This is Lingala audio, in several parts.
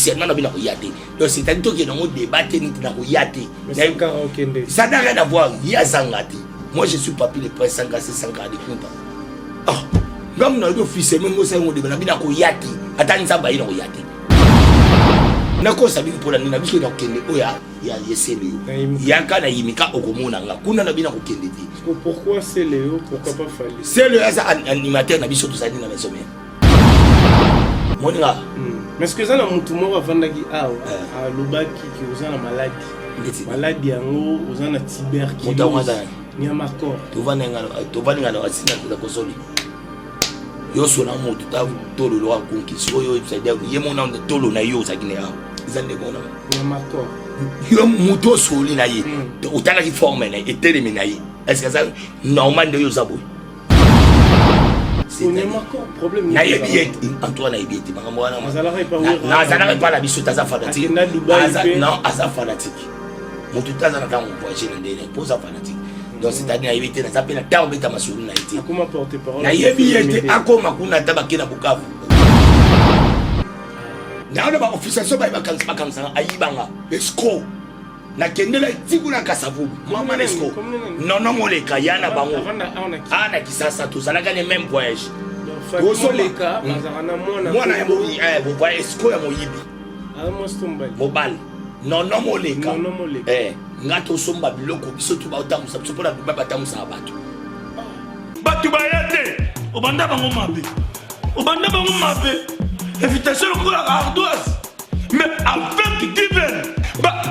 officiellement na bina ko yate donc c'est-à-dire que dans débat technique na ko yate ça n'a rien à voir ya zangati moi je suis papier le prince sanga c'est sanga de compta ah ngam na officiellement mo sai ngode na bina ko yate atani samba ina ko yate na ko sabi ko na nina biso na kende oya ya yesele ya kana yimika okomona nga kuna na bina ko kende ti pourquoi c'est Léo pourquoi pas Fali c'est le animateur na biso to sani na maison moninga mais ce que ça na mutu moko avandaki awa alobaki ki ozana maladie yango ozana tuberculose ni amakor tovanenga na wasina za kosoli yo sona mutu ta tolo lo akonki so yo ibsaidia ye mona tolo na yo sakine awa izande bona ni amakor yo mutu soli na ye utanga ki forme na etelemi na ye est-ce que ça normal de yo zabo c'est un problème na yebi Antoine yebi ti manga mwana na zala pas la biso taza fanatique non asa fanatique mutu taza na tango voyager na ndene posa fanatique donc c'est-à-dire na yebi te na zapena tawo beta masulu na ite akoma porter parole na yebi te akoma kuna tabaki na Bukavu na ona ba officiation ba kansa ayibanga esco na kendela tikuna kasavu mama nesko non moleka yana bango ana kisasa tozalaka ne même voyage tozoleka bazana mwana ya moyi bo voyage esko ya moyibi mobali non moleka ngato somba biloko biso tu ba utamusa biso pona ba batamusa batu bayate obanda bango mabe invitation ko la ardoise mais avec divin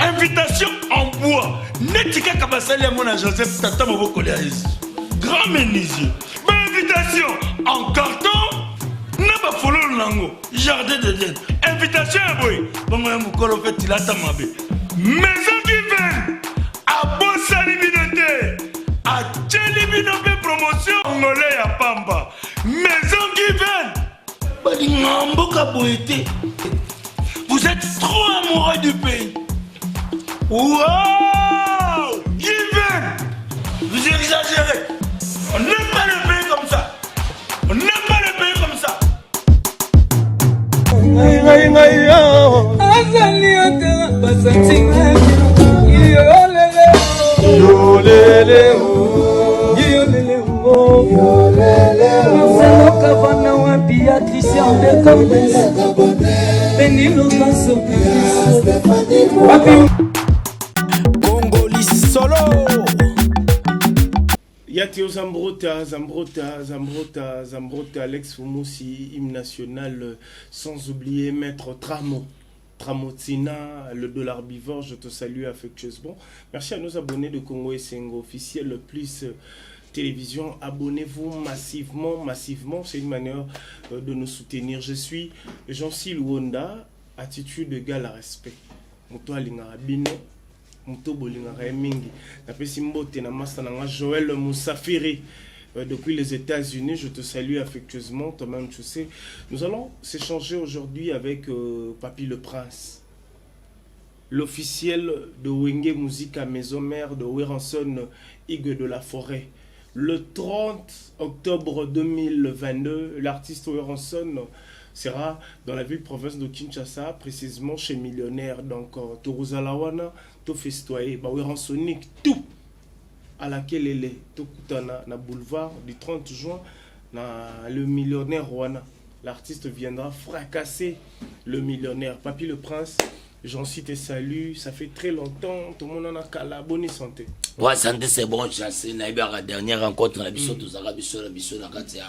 invitation en bois. Netika Kabasali à mon Joseph Tata Moboko Léaïs. Grand menuisier. Invitation en carton. N'a pas follow lango. Jardin de Dieu. Invitation à boy. Bon, moi, mon colo fait il a ta mabé. Maison qui vient. À Bossa Liminete. À Tchelibinope promotion. Angolais à Pamba. Maison qui vient. Badingambo Kaboete. Vous êtes trop amoureux du pays. Wow! Given! Vous exagérez! On n'aime pas le pays comme ça! On n'aime pas le pays comme ça! Solo. Yatio Zambrota, Alex Fumoussi, hymne national, sans oublier Maître Tramotina, le dollar bivore, je te salue affectueusement. Merci à nos abonnés de Congo et Sengo officiel plus télévision. Abonnez-vous massivement, c'est une manière de nous soutenir. Je suis Jean-Cy Luonda, attitude égale à respect. Moto Alingarabino. Muto bolinga mingi na pesi mbote na master na Joël Moussafiri depuis les États-Unis. Je te salue affectueusement, toi-même tu sais. Nous allons s'échanger aujourd'hui avec Papy le Prince, l'officiel de Wenge Musique à Maison Mère de Weranson Hugues de la Forêt. Le 30 octobre 2022, l'artiste Weranson sera dans la ville-province de Kinshasa, précisément chez Millionnaire. Donc, Toruzalawana, to festoyer, Weransonik, tout à laquelle elle est, tout na boulevard du 30 juin, le Millionnaire Rwanda. L'artiste viendra fracasser le Millionnaire. Papy le Prince, j'en cite salut, ça fait très longtemps, tout le monde en a qu'à la bonne santé. Ouais, santé c'est bon, c'est la dernière rencontre, la biso, tous la biso, la katia.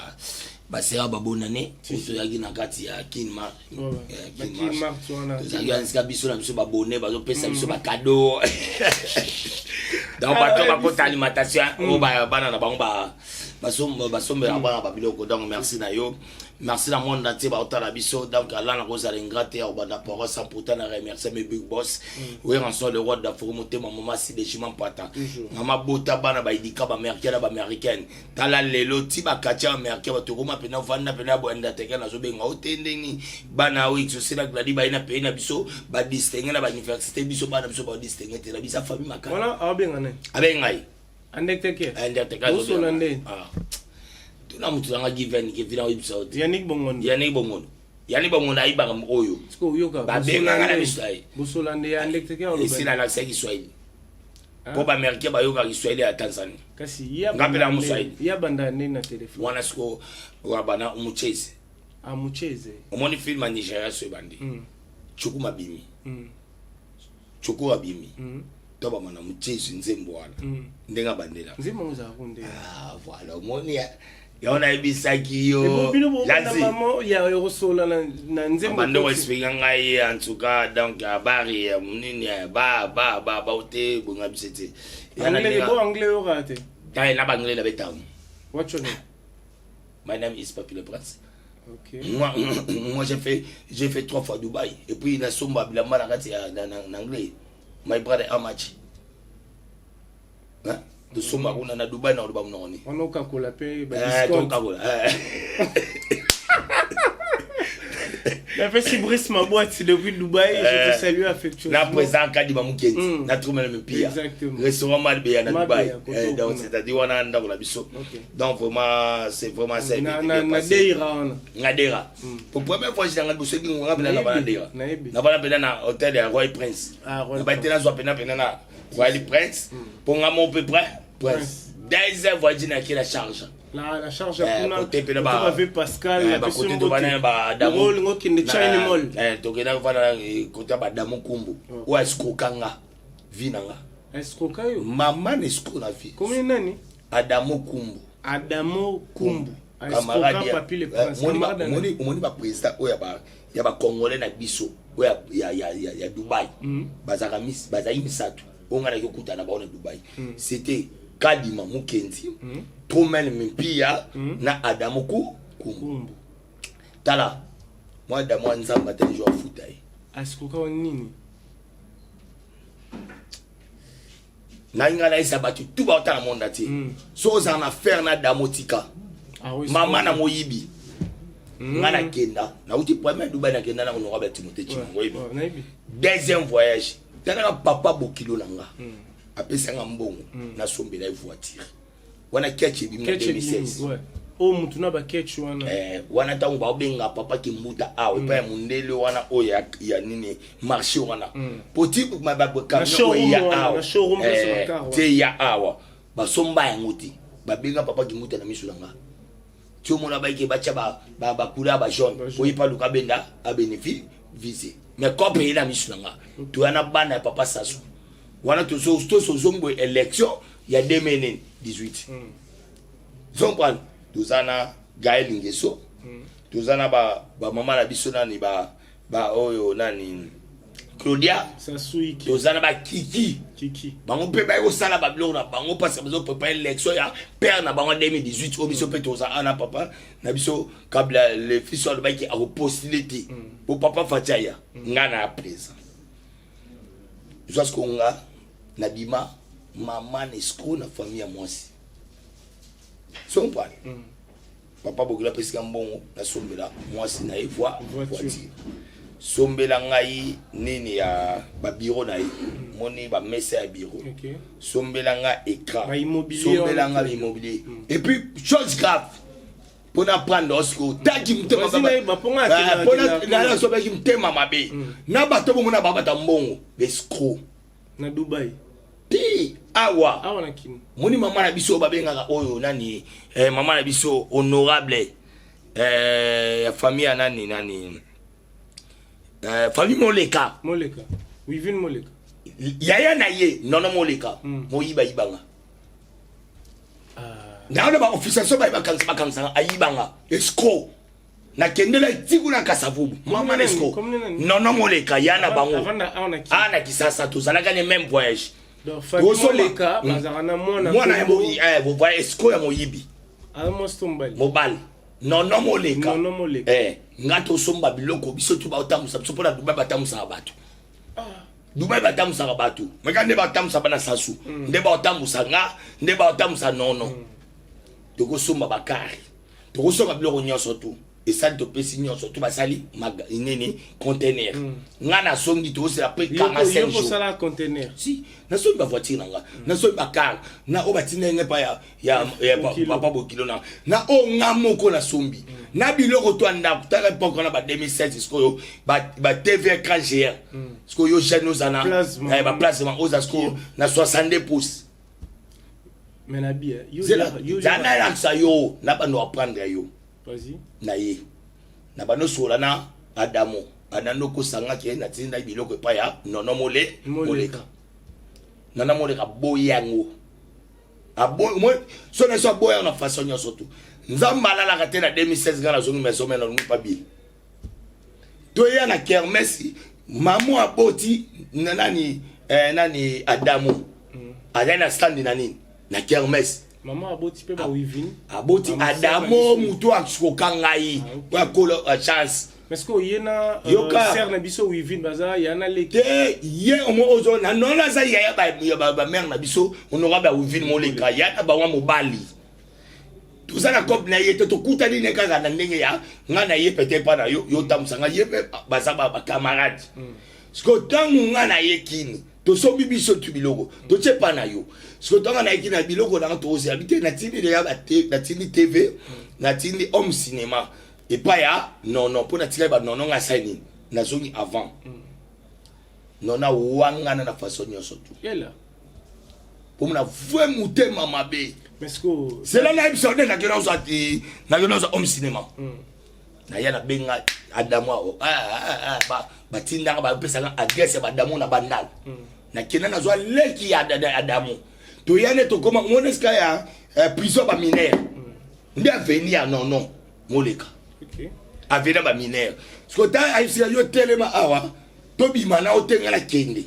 Basera babonane toyaki na kati ya Kinmar tozakianisika biso na biso babone bazopesa biso bakado donc bato bakota alimentation oyo bana na bango basombela bana babiloko. Donc merci na yo, merci na monde entier baotala biso. Donc là na kozala ingrate ya obanda poro sans pourtant na remercier mes big boss Weranson le roi d'Afrique motema mama si de chima mpata mama bota bana baidika ba américaine ba américaine tala lelo ti bakatia américain batokoma pena vanda pena boenda teke na zobenga otendeni bana wix sila gladi ba ina pena biso ba distinguer na ba université biso bana biso ba distinguer te la bisa famille makana voilà abengane abengai andek teke zo lande tuna mutu nga given ke vina website Yannick Bongondo yani ba mona iba ngam oyo Siko yoka. ba benga ngala bisai Bosolande ya ndekeke oloba. esina na seki Swahili po ba americain ba yoka Kiswahili ya Tanzania Kasi ya ngapela Muswahili ya banda na telefone. wana siko wa bana umucheze Amucheze. omoni film ya Nigeria so bandi chuku mabimi chuku abimi toba mana mucheze nzembo wana ndenga bandela Nzembo muza kunde. Voilà omoni yaona ibisaki yo lazi mama ya yosola na nzembo bando expliquer ngai en tout cas donc abari munini ba uté bunga bisete yana anglais yo rate kai na banglais la betamu. What's your name? My name is Papi Le Prince. Ok. Moi j'ai fait 3 fois Dubaï et puis na somba bila mala kati en anglais. My brother how much? Hein? De somba kuna na Dubaï na oba mnoni. On ka kola pe ba discount. La fait si Brice ma boîte depuis Dubaï, je te salue affectueusement. Na présent Kadi Mamukendi, na trouvé le pire. Exactement. Restaurant Malbé à Dubaï. Donc c'est-à-dire on a un dans la biso. Donc vraiment c'est vraiment ça. Na deira. Na deira. Pour première fois j'ai dans le bouche qui on rappelle na deira. Na bana pena na hôtel de Royal Prince. Na ba tena zo pena na Royal Prince. Pour nga mon peu près. Prince. Deuxième voisine qui la charge. La charge à Puna, avec Pascal, la côté de Bana, Badamo, qui ne China Mall. Tokena Vana, côté Badamo Kumbu, ou Escokanga, Vinanga. Escokayo? Maman Esco la vie. Combien d'années? Adamo Kumbu. Adamo Kumbu. Camarade, Moni va président, il y a Congolais na biso, il y a Dubaï. Bazaramis, Bazaïm Satou, on a yokuta na Dubaï. C'était Kadima Mukendi. Tromel Mipia na Adamoku Kumbu. Tala, moi Adamo Nzamba te joueur foot ai. Asikoka nini? Na ngala isa batu tout ba ta monde ati. So za na faire na Damotika. Mama na moyibi. Ngana kenda. Na uti premier Dubai na kenda na honorable Timothée Chimwe. Deuxième voyage. Tala papa Bokilo nanga. Apesa ngambongo na sombela voiture. Wana catch bi 2016 ouais o mutuna ba catch wana wana tangu ba benga papa ki muta awe pa mundele wana o ya nini marché wana poti ma ba camion ya awa te ya awa ba somba ya nguti ba benga papa ki muta na misulanga tio mona ba ke ba cha ba kula ba jaune o ipa luka benda a bénéfice visé mais comme il a misulanga tu wana bana papa sasu wana to so zombo élection il y a 2018. Zompal, tuzana Gaël Ngeso, tuzana ba mama na biso nani ba oyo nani Claudia, Sasuiki, tuzana ba Kiki. Bango pe ba yo sala ba blona bango parce que bezo préparer l'élection ya père na bango 2018 au biso pe tuzana ana papa na biso kabla le fils de ba qui a postulé pour papa Fatiaya ngana à présent. Jusqu'au nga na bima maman Esco na famille à moi aussi. Son pas. Papa Bogula pesika mbongo na sombela moi aussi na voiture. Sombela ngai nini ya ba bureau na moni ba messe ya bureau. Sombela nga écran. Sombela nga immobilier. Et puis chose grave pour apprendre Osco taki mtema baba. Pour na sobe ki mtema mabe. Na bato bomona baba ta mbongo escroc na Dubaï. Awa na kini moni mama na biso babenga oyo nani mama na biso honorable ya famille nani famille Moleka Wivin Moleka yaya na ye nono Moleka moyiba ibanga na ona ba officier so ba kansa ayibanga escroc na kendela tikuna kasavubu mama na escroc nono Moleka yana bango ana kisasa tozalaka ne même voyage. Donc, Moleka, bazarana mwana ya moyi vous voyez esco ya moyibi almost tombali mobile non Moleka ngato somba biloko biso tu ba otamusa biso pona Dubai batamusa batu Dubai batamusa batu mekande batamusa bana sasu nde ba otamusa nga nde ba otamusa nono toko somba bakari toko somba biloko nyoso tu et ça te peut signer surtout basali nene conteneur nga na songi to c'est après 45 jours ça la conteneur si na songi ba voiture nanga na songi ba car na obatina nge pa ya papa bokilo na o nga moko na sombi na biloko to anda kutala poko na ba 2016 sko ba TV écran géant sko yo jeune zana ba placement aux asko na 62 pouces mais na bien yo zana la ça yo na ba no apprendre yo. Vas-y. Naye. Na bano solana Adamo. Anano ko sanga ke na tinda biloko pa ya nono moleka. Nana moleka boyango. Abo mo so na so boya na façon nyo surtout. Nzamba la raté na 2016 gana zongi maison mais non pas bien. To ya na kermesse maman aboti nani nani Adamo. Azana stand nani na kermesse. Maman aboti pe ba wivin. Aboti Adamo mutu akukanga yi. Kwa kolo chance. Mais est-ce que yena ser na biso wivin baza yana leki. Ye omo ozo na nona za ya ba mère na biso onora ba wivin moleka ya ba wa mobali. Tout ça na cop na yete to kutani ne kaka na ndenge ya ngana ye peut-être pas na yo tamusanga ye baza ba camarade. Sko tangu ngana ye kini. To so bibiso tu biloko to chepa na yo so to na ikina biloko na to se habiter na tini de ya na tini TV na tini home cinéma et pas ya non pour na tira ba non nga saini na zoni avant non na wanga na façon nyoso tu yela pour na vrai mutema mabe mais ce que c'est là na épisode na geno home cinéma na ya na benga Adamo ba tinda ba pesa adresse ba Adamo na bandal na kena na zwa leki ya Adamo to yane to koma moneska ya prison ba mineur ndia venir non moleka OK avena ba mineur skota aifia yo telema awa to bimana otenga la kende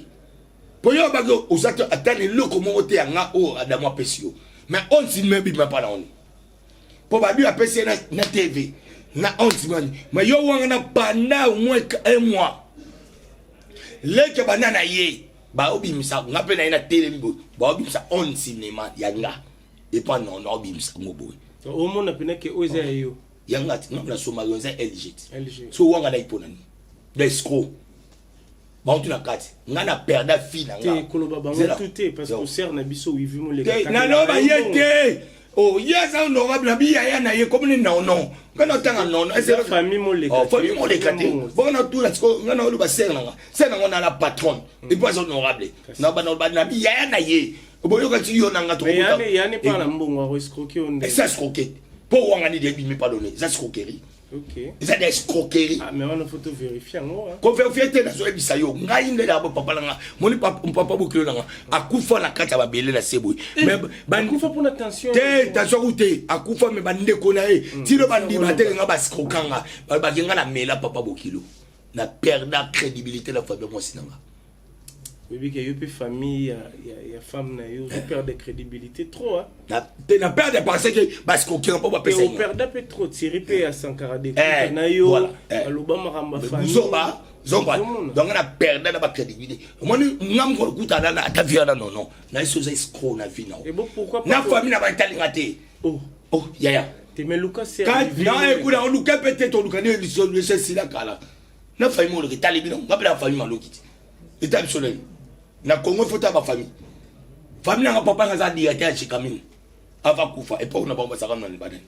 po yo ba go usato atani loko mo ote nga o Adamo apesio mais on si me bima pa na on po ba bi apesi na TV na on si mani mais yo wanga na pendant au moins un mois leke banana ye ba obimisa ngape na ina tele mbo ba obimisa on cinéma yanga et pas non obimisa ngobo au monde apena ke oza yo yanga na soma yonza LG so wanga na iponani l'escroc ba on na kati ngana perda fille nga te koloba bango tout parce que ser na biso wivimo le kaka na no ba yete oh yes honorable bi ya na ye comme non kana tanga non c'est la famille moleka famille moleka te bon na tout la tiko ngana olu ba ser na na la patronne et pas honorable na ba na bi ya na ye oboyo ka ti yo na ngato ko yani pas la mbongo wa escroquer on ça escroquer pour wanga ni de bi me pardonner ça escroquerie OK ça des escroquerie mais on a photo vérifier ngo ko vérifier na zo ebisa yo ngai nde la papa langa moni papa bokilo langa akufa na kata ba bele na sebo mais akufa pour attention te attention ute akufa me bande ko na e ti lo bandi ba te nga ba skokanga ba genga na mela papa bokilo na perdre crédibilité la famille moi sinanga oui que yo pe famille ya femme na yo perdre crédibilité trop na perdre parce que parce qu'on qui pas passer on perdre peu trop tirer pe à Sankara de na yo aloba maramba famille zomba donc na perdre na ba crédibilité moi ngam ko kuta na ta vie na non na iso za escroc na vie na et bon pourquoi pas na famille na ba talinga te oh ya te mais Lucas c'est na écoute on Lucas peut-être on Lucas ne so le c'est là kala na famille mo le talibi non ngapela famille malokiti état absolu na Congo faut ta famille na papa ngaza directeur chez Camille ava kufa et pas on a bomba ça dans le baden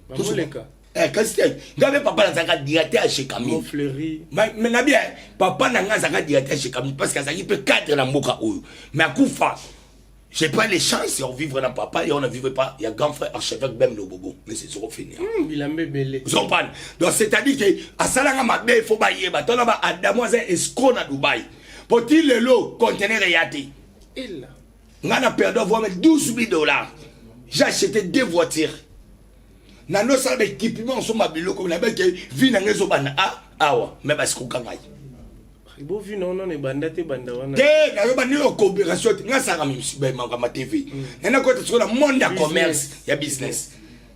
moleka Castel ngabe papa na zaka directeur chez Camille mon fleury mais na bien papa na ngaza zaka directeur chez Camille parce que ça qui peut cadre na mboka oyo mais kufa j'ai pas les chances de vivre dans papa et on ne vivrait pas il y a grand frère archevêque même le bobo mais c'est trop fini il a mbebele zompan donc c'est-à-dire que asalanga mabe il faut ba yeba tona ba Adamo za escroc na Dubaï pour-il le lot conteneur yati il ngana perdu voir $12 000 j'ai acheté 2 voitures na no salle d'équipement sur ma biloko na be ke vi na ngezo bana awa mais parce qu'on kangai bo vi non ne bandate banda wana te na yo bani o coopération nga sanga mi be ma TV na ko to la monde ya commerce ya business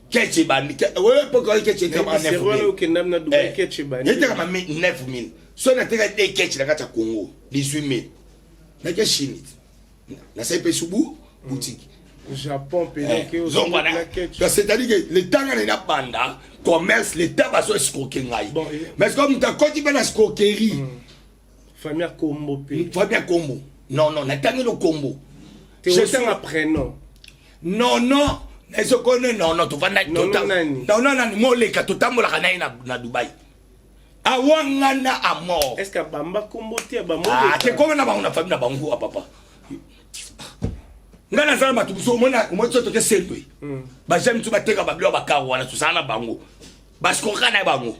keche bandi ouais pour que keche kama 9 000 kendam na Dubai keche bandi yete kama 9 000 so na teka de keche na kata Congo 18 000 na ke chini na sai pe subu boutique Japon, c'est-à-dire que le temps on est là banda commerce l'État va se escroquer ngai. Mais comme tu as quand tu vas la escroquerie. Famille combo pe. Famille combo. Non non, na tangi le combo. Je suis un prénom. Non non, est-ce qu'on est non non, tu vas na non non, moi les quatre tamola kana na Dubaï. Awangana à mort. Est-ce que bamba combo te ba mo? Ah, c'est comme na ba na famille na bango à papa. Ngana sana batu so mona mo tsoto ke selwe ba j'aime tu bateka ba bilo ba kawana tu sana bango ba skoka na bango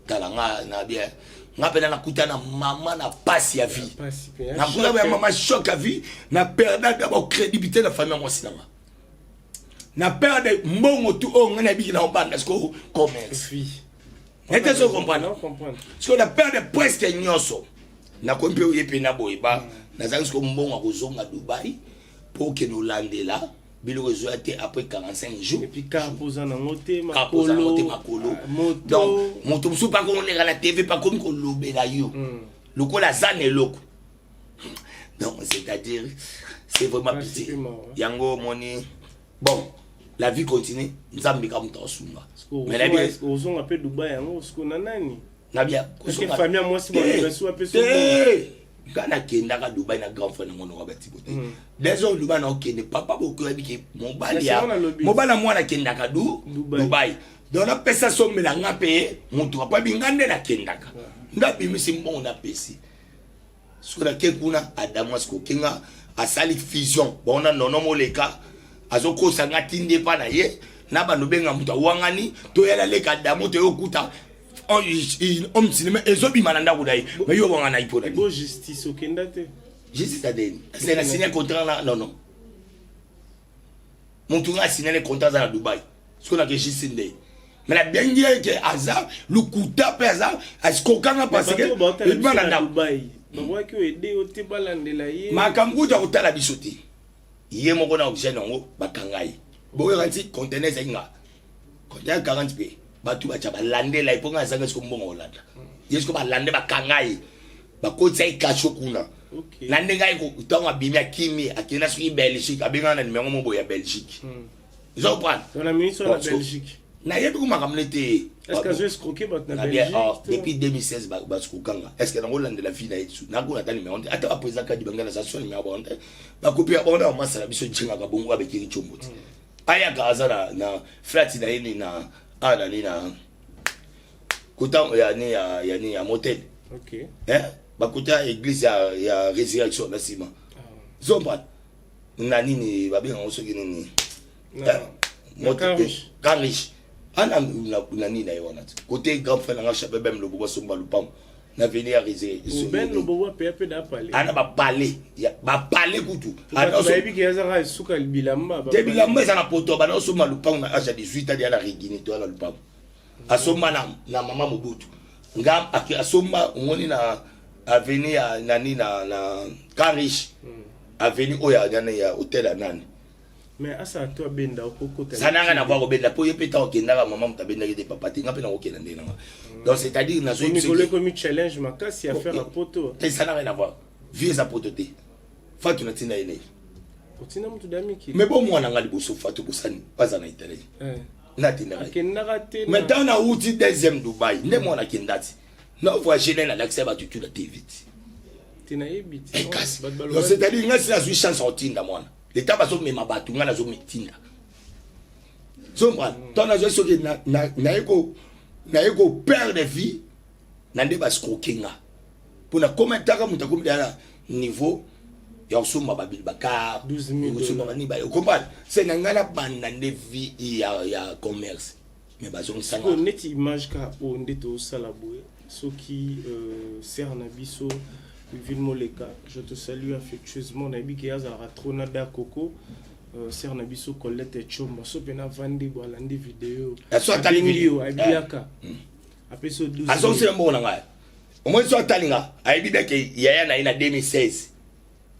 kala na bien ngapena na kutana mama na passe ya vie na kula ba mama choc à vie na perdre d'abord crédibilité de la famille moi sinama na perdre mbongo tu o ngana bi na obanda sko commerce était so comprendre parce qu'on a perdre presque nyoso na kompe yepe na boyeba nazangi ko mbongo kozonga Dubaï pour que nous landela bilo rezoate après 45 jours et puis ka posa na moté makolo moto donc moto musu pas comme on est à la TV pas comme ko lobela yo loko la zane loko donc c'est-à-dire c'est vraiment petit yango moni bon la vie continue nzambi ka muta osunga mais la vie ozonga pe Dubaï yango sko na nani na bien parce que famille moi si bon reçoit pe so Gana kenda ka Dubaï na grand frère ngono ka batibote des autres Dubaï na kende papa beaucoup habiki mon balia mon bala mwana kenda ka Dubaï donc na pesa sombe la ngape mutu pa bingande na kenda ka ndapi misi mbongo na pesi sura ke kuna adamu asko kinga asali fusion bona nono moleka azoko sanga tinde pa na ye na ba no benga mutu wangani to yala leka adamu to yokuta on cinéma ezobi mananda kudai mais yo banga na ipoda bo justice okenda te justice adeni c'est la signer contrat là non non mon tour a signé le contrat à Dubaï ce qu'on a que justice ndé mais la bien dire que hasard le kuta pesa est-ce qu'on quand parce que il mananda Dubaï ba kwa ki aider o te balandela ye makambu ja kutala bisoti ye moko na objet ngo bakangai bo yanti conteneur zinga conteneur 40 p batu bacha balandela iponga sanga siko mbongo olanda yesko balande bakangai bakotsa ikacho kuna lande ngai ko tonga bimia kimi akina siki Belgique abenga na numéro mobo ya Belgique zo prendre on a ministre de Belgique na yebi ko makamlete est-ce que je escroquer bat na Belgique depuis 2016 ba skokanga est-ce que na rolande la vie na yesu na ko na tani meonde ata ba président ka dibanga na station numéro bonde ba copie bonde ma sala biso chinga ka bongo abekiri chomboti aya gaza na flat na yini na ana nina kuta ya ni ya motel OK bakuta église ya résurrection na sima zomba na nini babinga osoki nini motel karish ana na nini na yona côté grand frère na chape bem lobo somba lupam na venir résurrection ben lobo pe da parler ana ba parler kutu ana so bi ke za suka bilamba bilamba za na poto ba na somba lupam na âge de 18 ans ya la rigini to la lupam asoma na mama Mobutu ngam asoma ngoni na avenue ya nani na Karish avenue oya nani ya hotel anani mais asa to benda okokota sananga na bwa benda po yepeta okenda ka mama mutabenda ke papa tinga pe na okenda ndena donc c'est à dire na so yipse comme challenge makasi à faire à poto te sananga na bwa vie za poto te fatu na tina ile otina mutu damiki mais bon mwana ngali boso fatu bosani paza na itali natinda mais dans la route deuxième Dubaï ne mona kindati na voyager na l'accès ba tutu la TV tina ebiti c'est-à-dire ngasi na sui chance otinda mwana l'état va so mema batu ngana zo mitinda sombra tona zo so na eko perdre vie na nde ba skrokinga pona commentaire muta comme dans niveau ya suma babil bakar 12,000 ni ba comprendre c'est ngana banda nde vie ya commerce mais bazon sanga ko net image ka o ndeto sala boye soki serna biso Vilmoleka, je te salue affectueusement. Nabi ki azara trona da koko. Serna biso Colette Chomba. So pena vande boalande vidéo. So atali vidéo abiaka. Apeso 12. Aso se mbo na ngai. Au moins so atalinga. Aibi beke yaya na ina 2016.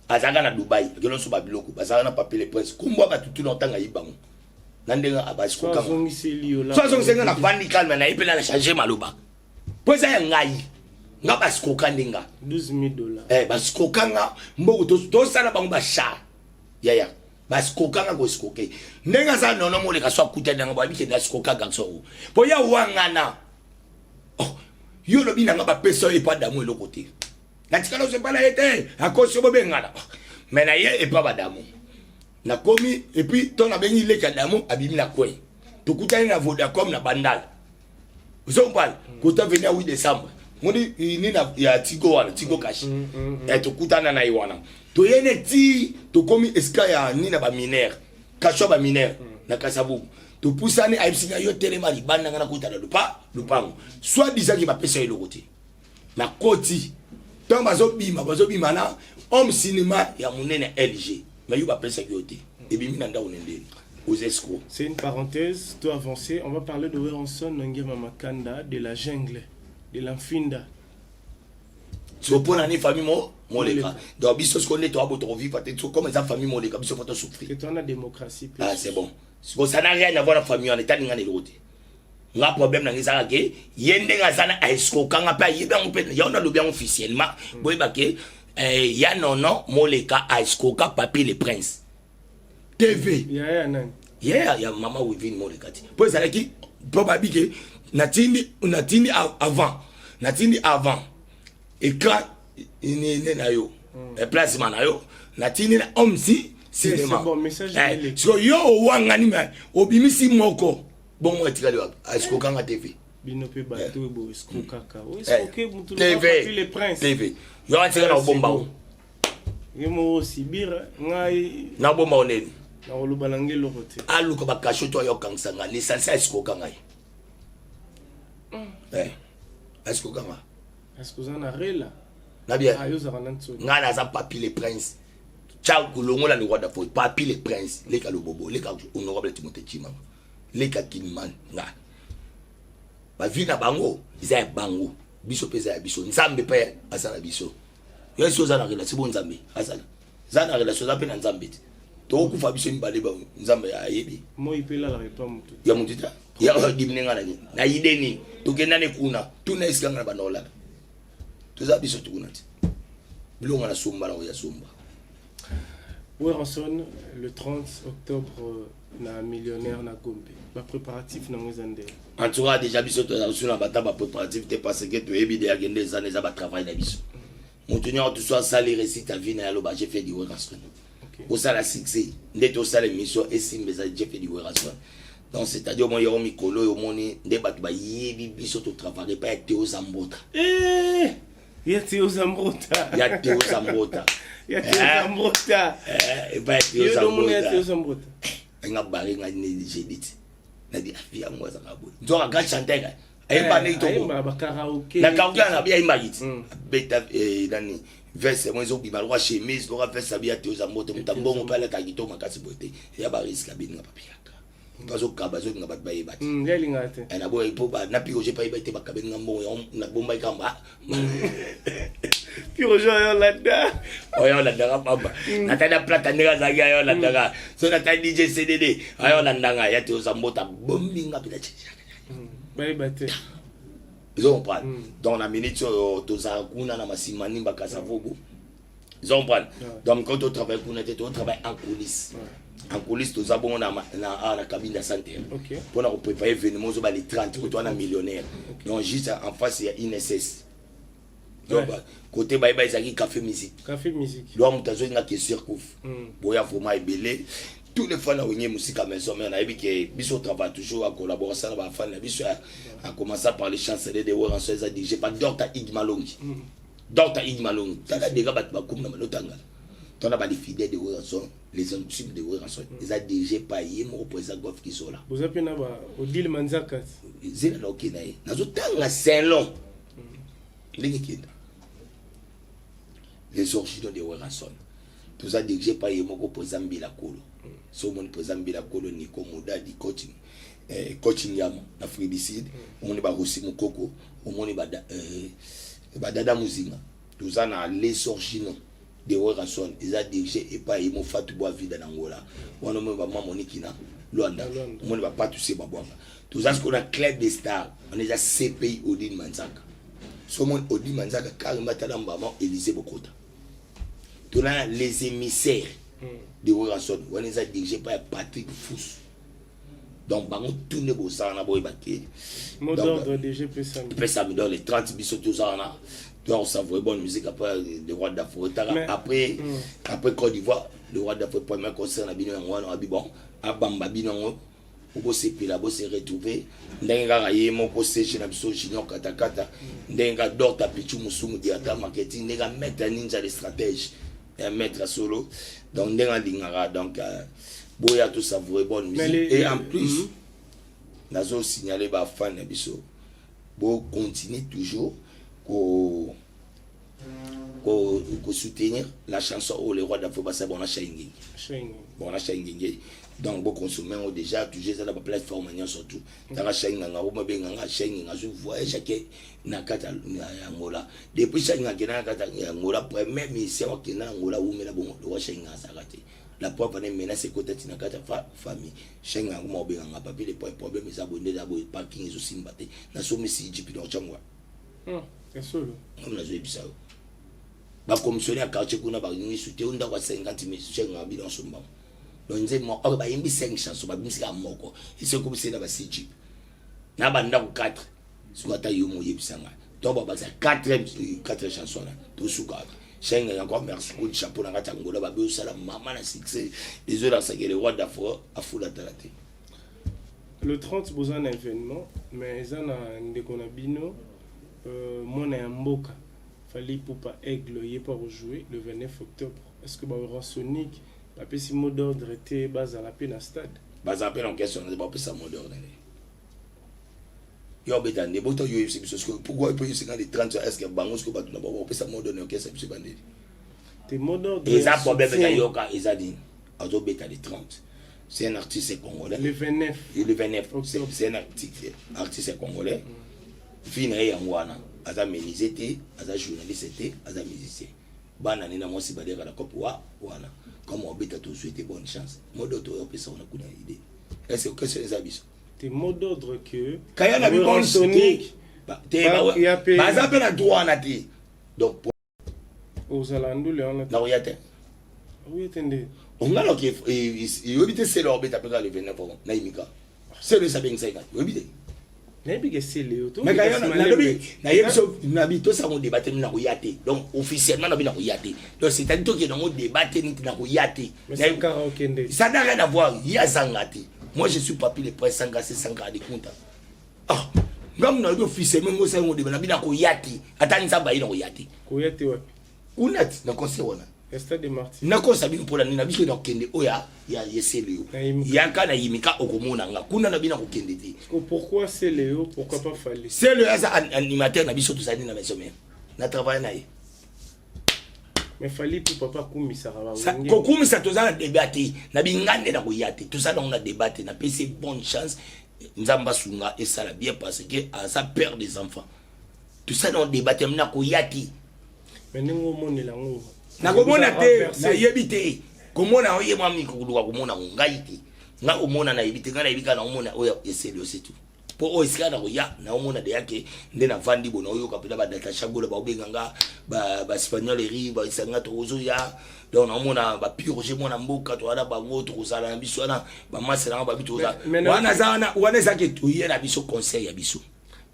Azanga na Dubaï. Gelo so babiloko. Bazanga na papier les princes. Kumba ba tutu longtemps yibango. Nandenga abasiko kama. So ngiselio la. So senga na vandi calme na ipela na changer maloba. Poza ya ngai. Nga basikoka ndinga $12,000 basikoka nga mbogo to sala bango ba sha yaya basikokanga kosikoke ndenga za nono moleka so akuta nanga babike na sikoka garçon po ya wangana oh yo lobi nanga ba pesa e pas d'amour le côté na tikalo se pas la été à cause bo bengana mais na ye e pas ba d'amour na komi et puis ton a bengi le d'amour abimi na kwe to kutani na Vodacom na bandal zo mbal kota venir 8 décembre moni ni na ya Tigo wana Tigo cash et to kutana na iwana to yene ti to komi eska ya ni na ba mineur kasho ba mineur na kasabu to pusani aibsinga yo telema libanda ngana kutana lupango soit disant ki ba pesa yo côté na koti to bazo bima na homme cinéma ya munene LG mais yo ba pesa yo te et bimi na ndawo ndeli aux escrocs. C'est une parenthèse, tout avancé. On va parler de Werenson Ngema Makanda, de la jungle, de l'Infinda. Tu peux prendre une famille moleka. Donc, biso ce qu'on est toi pour vivre, comme les familles moleka, biso faut souffrir. C'est toi la démocratie. Ah c'est bon. Ça n'a rien à voir avec la famille, on est allé dans l'autre. Le problème dans les arrêts, yende ngazana a escroc kanga pa yeba on peut, y a on a le bien officiellement. Boy baké, ya non moleka a escroc papier les princes. TV. Yeah, maman Wivine molekati. Pour ça qui probablement natindi avant. Écran ni na yo. Placement na yo. Natindi na homme si cinéma. C'est bon message. So yo wangani ma obimisi moko. Bon moi tikali wa. Asko kanga TV. Binope bato bo escroc kaka. Escroquer mutu les princes. TV. Yo antika na bomba. Yemo Sibira ngai na bomba oneni. Na olubalange lokote. Aluka bakasho to yo kangsanga l'essentiel escroc kanga. Escroc kanga. Est-ce que vous en avez là? Na bien. Ngana za papi les princes. Ciao kulongo la roi d'Afrique. Papi les princes. Les kalobobo, les honorable Timothée Chimanga. Les kakinman. Nga. Ba vina bango, isa bango. Biso pesa biso. Nzambe pe asala biso. Yo so za na relation bon nzambe. Asala. Za na relation za pe na nzambe. To ku fa biso ni bale ba nzambe ya yebi. Mo ipela la repa mutu. Ya mutu ta. Ya dimnenga na ni. Na ideni. To kenda ne kuna. Tuna iskanga ba nola. Tout ça, biso tukunati. Bilonga na somba na oya somba. Werenson le 30 octobre na millionnaire na Gombe. Ba préparatif na ngezande. En tout cas déjà biso to na bata ba préparatif te parce que to ebi de agende za neza ba travail na biso. Montenir tout soit ça les récits ta vie na yalo ba j'ai fait du Werenson. Au ça la succès, ndé to ça l'émission et simbe za j'ai fait du Werenson. Donc c'est-à-dire moi yo mikolo yo moni ndé ba ba yebi biso to travailler pas Théo Zambota. Ya Théo Zambota. Ya Théo Zambota. Ya Théo Zambota. Et pas Théo Zambota. Ya Théo Zambota. Nga bari nga ni jedit. Na di afia moi za kabo. Nzo ga chanter. Ay ba ne to. Ba karaoke. Na karaoke na bia imagit. Beta nani verse moi zo bi malwa chemise do verse sabia Théo Zambota mutambo pala ta gito makasi bote. Ya ba risk bin nga papia. Parce que kabazo nga bat baye bat. Ngalinga te. Na boy po ba na piro je pa ibate bakabe nga mbo na bomba kamba. Piro jo yo lada. Oyo lada baba. Na tada plata nega za yo lada. So na tada DJ CDD. Ayo landa nga ya Théo Zambota bombi nga pila chicha. Baye bate. Ils ont pris. Dans la minute to za kuna na masimani bakasa vobo. Ils ont pris. Donc quand on travaille on travaille en coulisses. En coulisses, tout ça, bon, on a la cabine de santé. Pour nous préparer l'événement, on a les 30, on a un millionnaire. Donc, juste en face, il y a INSS. Donc, côté Baïba, il y a café musique. Café musique. L'homme, il y a qui circouf. Bon, il y a vraiment belé. Tous les fans ont une musique à maison, mais on a vu que Bissot travaille toujours en collaboration avec les fans. Bissot a commencé par les chansonniers de Werenson, il a dit, j'ai pas Dr. Igmalongi. Dr. Igmalongi. Tu as des gars qui ont comme Malotanga. Tu as des fidèles de Werenson. Les hommes de Werenson, ils ont déjà payé mon représentant Goff qui sont là. Vous avez Odile Manzaka. Ils ont ok naï. Nous avons Saint-Long. Les origines de Werenson. Tous a déjà payé mon représentant Bilakolo. So mon représentant Bilakolo Nico Moda di coaching. Coaching yam na Fridicide. On est ba Rossi Mukoko. On est ba Dada Muzinga. Tous a les origines de Werenson, ils ont déjà et pas ils m'ont fait boire vide en Angola. On ne va pas monikina, Luanda. On ne va pas tous ces babouas. Tout ça, ce qu'on a club des stars, on est déjà CPI Odile Manzaka. Ce monde Odile Manzaka, carrément, Talambama, Élysée Bokota. Tout là, les émissaires de Weranson on est dirigé par Patrick Fous donc bango tourner bo ça na boy baké mot d'ordre DG Pesami dans les 30 biso tout ça na donc ça vaut bonne musique après le roi d'Afrique après Côte d'Ivoire le roi d'Afrique premier concert na bino ngwana abibon abamba bino pour se pila pour se retrouver ndenga raye mon possession na biso junior katakata ndenga dorta pichu musumu diata marketing ndenga mettre ninja de stratège et mettre solo donc ndenga lingara donc boya tout ça vaut bonne musique et en plus nazo signaler ba fan na biso bo continuer toujours ko soutenir la chanson au le roi d'Afrique parce que bon on a Shaingi donc beaucoup consommer déjà toujours ça la plateforme surtout dans la chaîne nga ngoma benga chaîne nga voyage ke na kata Angola depuis chaîne nga na kata Angola premier mission ke na Angola ou mena bon le chaîne nga sarate la preuve ne mena c'est côté na kata famille chaîne nga ngoma benga papi les problème ça bonne d'abord parking zo simbate na so mesi jipi do changwa c'est solo on a joué ça ba commissionnaire quartier kuna ba ni soutien on da 50 000 chaîne nga bi dans son bon donc moi on va y 5 chansons ba musique moko et c'est comme c'est na ba CG na banda ko 4 soit yo mo yebisanga donc ba 4 chansons là tout souka chenga encore merci pour chapeau na katangola ba be sala mama na succès les autres ça que le roi d'Afrique a foula talate le 30 besoin d'un événement mais ça na ndeko na bino mona mboka fallait pour pas aigle y pas rejouer le 29 octobre est-ce que ba Sonic papi si mot d'ordre était base à la peine à stade base à peine en question on pas ça mot d'ordre yo beta ne boto yo c'est parce que pourquoi il peut y avoir les 30 est-ce que bangos que ba tu na pas ça mot d'ordre que c'est bandé tes mots d'ordre et ça problème avec yoka ezadi azo beta les 30 c'est un artiste congolais le 29 c'est un artiste congolais fini ya ngwana aza menisete aza journaliste aza musicien bana nina mosi badera la cop wana comme on beta tout souhaiter bonne chance mot d'ordre on peut ça on a une idée est-ce que c'est les habits tes mots d'ordre que kaya na bon Sonic ba za pe na droit na ti donc aux alentours là na oyate oui attendez on a lo que il obite c'est leur beta pe le 29 na imika c'est le sabeng ça obite n'importe c'est le auto mais kaya na lobi na yebiso na bito ça on débattre na oyate donc officiellement na bina oyate donc c'est à dire que dans on débattre ni na oyate ça n'a rien à voir il y a zangati moi je suis papi le prince sanga c'est sanga de compte ah ngam na do officiellement mo ça on débattre na bina oyate atani ça ba ina oyate oyate wa unat na conseil wana Stade de Martyrs na ko sabi pour la nina biso na kende oya ya yeseleo yaka na yimika okomona nga kuna na bina ko kende ti pourquoi c'est Léo pourquoi pas Fallait c'est le animateur na biso tout ça na maison même na travail na mais Fallait pour papa kumisa ça ko kumisa to za na débatté na bingande na ko yate tout ça on a débatté na PC bonne chance nzamba sunga et ça la bien parce que ça perd des enfants tout ça on débatté na ko yate mais ningo monela ngo na komona te na yebite komona oye mwami kuluka komona ngaiti nga omona na yebite nga na yebika na omona oya eseli osetu po o iskana ko ya na omona de yake nde na vandi bona oyo kapela ba data chagola ba obenga nga ba espagnol ri ba isanga to ozo ya donc na omona ba purger mona mboka to ala ba ngoto ko sala biso na ba masela ba bitu za wana zake to ye na biso conseil ya biso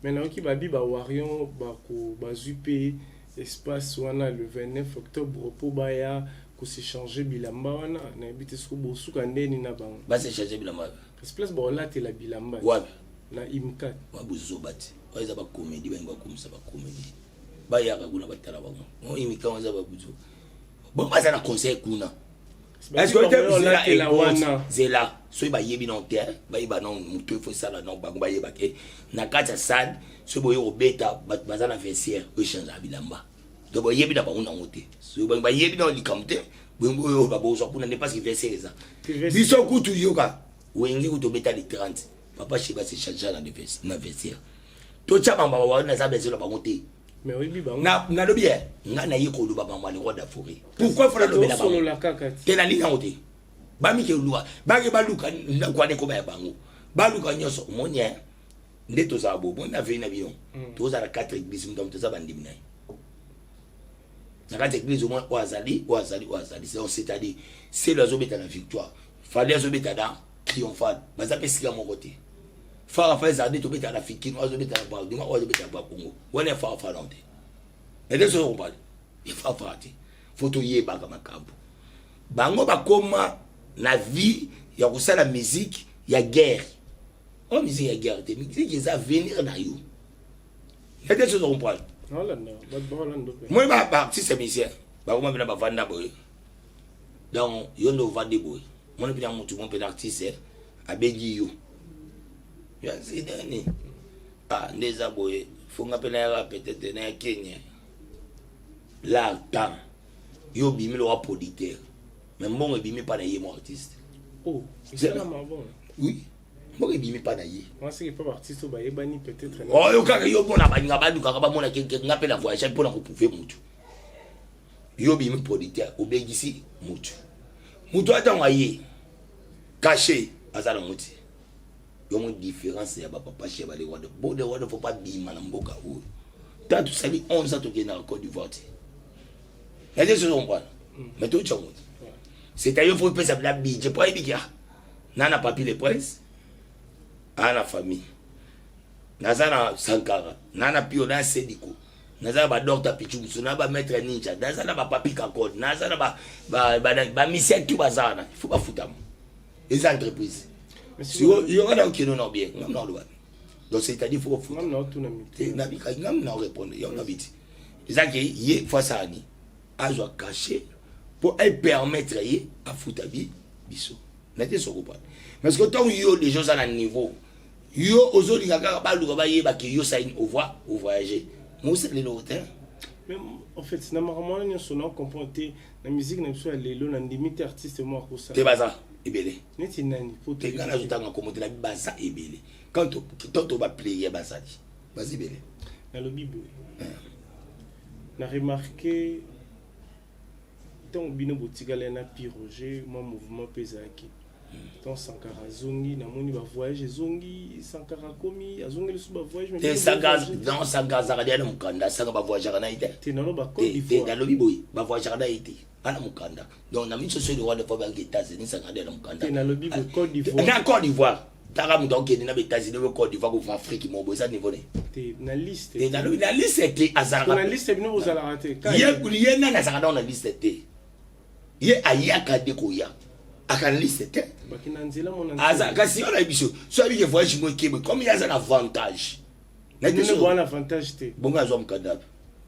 maintenant ki ba bi ba warion ba ko ba zupe espace wana le 29 octobre pour baya ko se changer bilamba wana na habite soko bosuka ndeni na bango ba se changer bilamba place ba la te la bilamba wa na imkat wa buzobati wa za ba comédie ba komisa ba comédie ba ya ka kuna batala bango mo imika wa za ba buzo bon ba za na conseil kuna est-ce que tu es la wana zela so ba yebi non terre ba iba non mutu fo sala non ba ba yeba ke na kata sad so boyo obeta ba za na vestiaire o changer bilamba donc ba yebi na ba una ngote so ba yebi na likamte bo ba bo so kuna ne pas que vestiaire ça biso kutu yoka wengi kuto beta les 30 papa chiba se changer na vestiaire to chama ba wa na za bezelo ba ngote mais oui bi ba na lobi nga na yiko lu ba ba le roi d'Afrique pourquoi faut la lobi la ba solo la kakati te na linga ngote ba mi ke luwa ba ke ba luka kwa ne ko ba bango ba luka nyoso monya ndeto za bo bona ve na bion to za la 4 église ndom to za bandimi na na kati église au moins oazali c'est-à-dire c'est les hommes la victoire fallait les hommes dans triomphal baza pesika mon côté fara fa ezardi to beta la fikini ozo beta ba dima ozo beta ba Congo wona fa londe et des on parle il faut partir faut to yeba ka makambo bango bakoma na vie ya kusala musique ya guerre oh musique ya guerre te musique eza venir na yo et des on parle moi ba artiste musicien ba ko mabina ba vanda boy donc yo no vande boy mon bina mutu mon pe artiste abeji yo ya zidani ndeza boy fonga pe na peut-être na Kenya là temps yo bimi le roi producteur mais mon bimi pas na yé mon artiste oh c'est là bon oui mon bimi pas na yé moi c'est pas artiste ba yebani peut-être oh yo kaka yo bona ba nga ba du kaka ba mona ke ngape la voyage pour na ko pouvoir mutu yo bimi producteur obegisi mutu ata yé caché azala muti yo mon différence ya ba papa chez ba les rois de bon de rois ne faut pas bima na mboka ou tant tout ça 11 ans to gena Côte d'Ivoire la chose on prend mais tout change c'est-à-dire faut penser à la budget pour ibikia nana papi les princes ana famille nazana Sankara nana pio na Sediko nazana ba docteur Pichumsu na ba maître ninja nazana ba papi Kakod nazana ba mission qui bazana il faut pas foutre les entreprises si yo on qui non bien non le donc c'est-à-dire faut foutre non tout na mité na bika ngam na répondre yo na biti ezaki yé face à ni azo caché pour permettre à foutre biso n'était ce comprendre parce que tant yo les gens à un niveau yo aujourd'hui kaka ba luka ba yeba ki yo ça au voyager moi c'est le hôtel mais en fait c'est normalement on sonne comprendre la musique na biso les lo na limite artiste moi ko ça te baza ebele neti nani faut te kana jutanga commenter la baza ebele quand on va player baza vas-y ebele na le bible na remarqué tant bino botigale na Roger moi mouvement pesaki tant Sankara zongi na moni ba voyage zongi Sankara komi azongi le suba voyage mais te Sankara dans Sankara zadia na mukanda sanga ba voyage na ite te na ba Côte d'Ivoire te na lobi boy ba voyage na ite ana mukanda donc na miso so de roi de fois ba États-Unis Sankara na mukanda te na lobi bo Côte d'Ivoire na Côte d'Ivoire tara mu donc na États-Unis ou Côte d'Ivoire ou Afrique mo boza niveau ne te na liste te na lobi na liste te azara na liste bino vous allez rater ye na na Sankara na liste te ye ayaka de koya akana liste te bakina nzela mona aza kasi on a biso so abi ke voyage mo kebe comme il y a un avantage na te bon avantage te bonga zo mukanda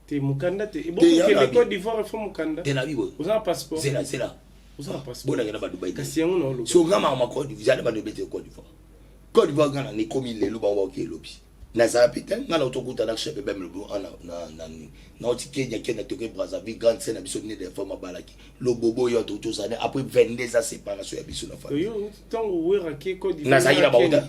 te mukanda te et bon que Côte d'Ivoire faut mukanda te na bibo vous avez un passeport c'est là vous avez un passeport bona ngena ba Dubai kasi yango no lo so ngama ma Côte d'Ivoire ba de bete Côte d'Ivoire ngana ni komi lelo ba wa ke lobi na za putain ngala otokuta na chef même le na otike Kenya toke Brazzaville grande scène biso ni des formes balaki lo bobo yo to ça après 22 ans séparation ya biso na famille yo tant wera ke Côte d'Ivoire na zaina ba honte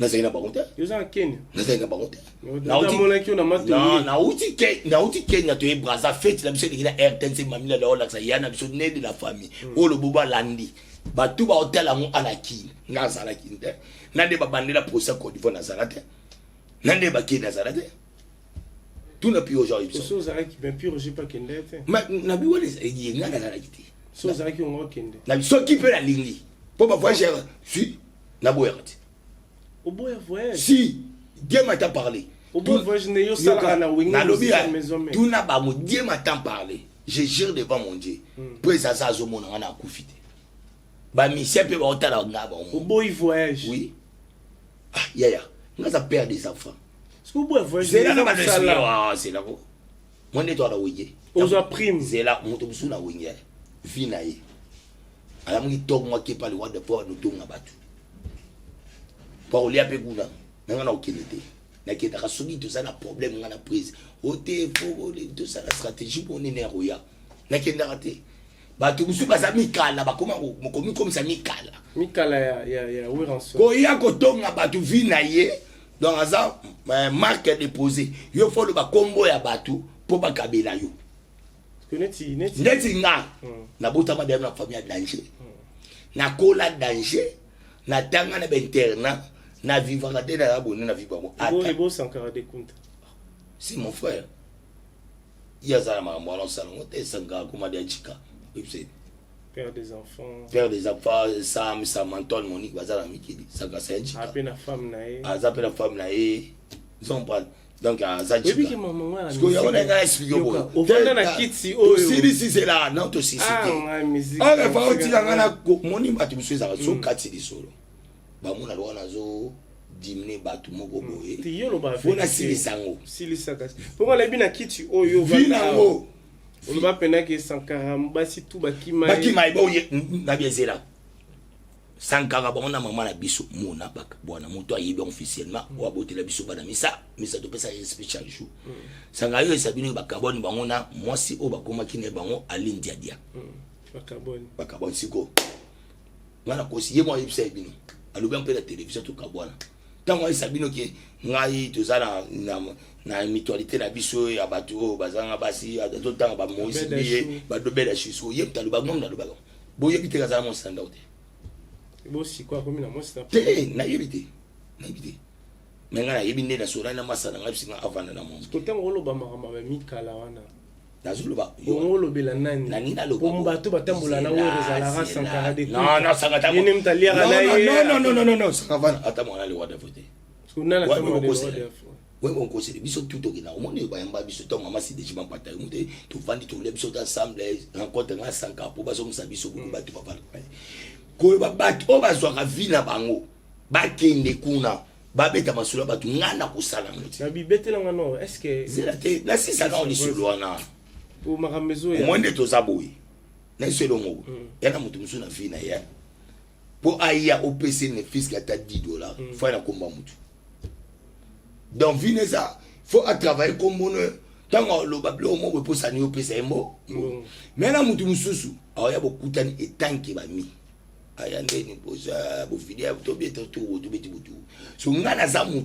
na zaina ba honte yo za Kenya na zaina ba honte na mona ki na mato na uti Kenya to Brazza fête la biso de RTNC mamila la ola ça yana biso né de la famille o lo bobo landi ba tout ba hôtel amu alaki na zalaki nde na de ba bandela procès Côte d'Ivoire na zalate nande baki nazarate tout na pi aujourd'hui so za ki ben Roger pas kende te mais na bi wala yi ngana na kiti so za ki on kende na so qui peut la ligne pour pas voyager si na boyati au boy voyage si Dieu m'a parlé au boy voyage ne yo sala na wingi na lobi tout na ba mo Dieu m'a parlé je jure devant mon Dieu pour ça ça zo mona na kufite ba mi sepe ba otala ngaba au boy voyage oui ah ya nga ça perd des enfants est-ce que boy voyage c'est là ba c'est là ko mon étoile la wiye aux prime c'est là moto musu na wiye vina ye ala mungi tok moi qui pas le roi de port nous tonga batu pour lui apé kuna nga na okilité na ki ta soki tout ça na problème nga na prise oté faut tout ça la stratégie pour nene roya na ki ndaraté batu musu ba mikala ba koma mokomi comme ça mikala ya Weranson ko ya ko tonga batu vina ye donc aza marque déposé yo faut le ba kombo ya batu pour ba kabela yo neti nga na bota madame na famille danger na kola danger na tanga na interna na vivre la tête na bonne na vivre bon Sankara de compte c'est mon frère yazala makambo wana osala ngo te esanga kuma de chika website Père des enfants. Père des enfants, Sam, Antoine, Monique, Bazala, Mikili, Sagasenji. Appelé la femme nae. Azapé la femme nae. Ils ont pas. Donc, Azadji. Oui, qui maman. Parce qu'on a expliqué. Au vendeur na kitsi. Oh, si c'est là, non, to si c'est. Ah, musique. Ah, mais pas aussi, la Monique, tu me suis à son 4 de solo. Bah, mon aloi, nazo, diminuer, bah, tout mon bobo. Faut na si les sango. Si les sagas. Pour moi, la bina kitsi, oh, yo, Vinango. On va peiner que Sankara Mbasi tout bakima. Bakima bon na biezela. Sankara bon na maman na biso mona bak bona moto ayebi officiellement o abote la biso bana misa to pesa spécial jour. Sankara yo sabino bakaboni bango na mwasi o bakoma kine bango alindia dia. Bakaboni siko. Ngana ko siye mo yebisa bino. Alobi un peu la télévision to kabwana. Tango sabino ki ngai tozala na mutualité na biso ya bato bazanga basi to tanga ba Moïse biye ba dobela chiso yebta lo bagom na lo bagom bo yebite kaza mo standard bo si quoi comme na mo standard te na yebite menga na yebinde na sora na masana nga bisinga avana na mo to tango lo ba makama ba mikala wana nazulu ba yo lo bela nani na nina lo ba bato batambola na wo rezala Sankara de non Sankara yene mtalia na non Sankara ata mona le wada voter kunana kama de wada ouais on conseille biso tout au na omoni ba yamba biso to mama si déjà pata muté to vandi to le biso ensemble rencontre na Sankara po baso musa biso ku ba to papa ko ba bat o ba zwa vie na bango ba kende kuna ba beta masula ba tu ngana ko sala muti na bibetela ngano est-ce que c'est la si ça non lisolo wana o makamezo ya monde to zaboyi na selo ngo yana mutu musu na vie na ya po aya OPC ne fiscal ta $10 faut na komba mutu. Donc, Vineza, il faut travailler comme on est. Tant que le bablo, on peut pas s'en occuper, c'est un mot. Mais là, il y a beaucoup de temps et tant qu'il va mis. Il y a des choses, il faut faire des choses. Si on a des amis,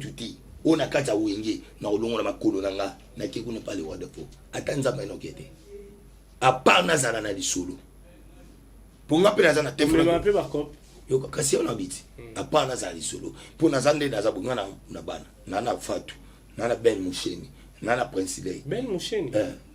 on a des amis, on a des amis, on a des amis, on a des amis, attends, ça m'a noqué. À part Nazara, on a des solos. Pour moi, on a des amis. Yo kasi on habite apa na zali solo pour na zande na zabunga na bana na fatu na Ben Musheni na Prince Lay Ben Musheni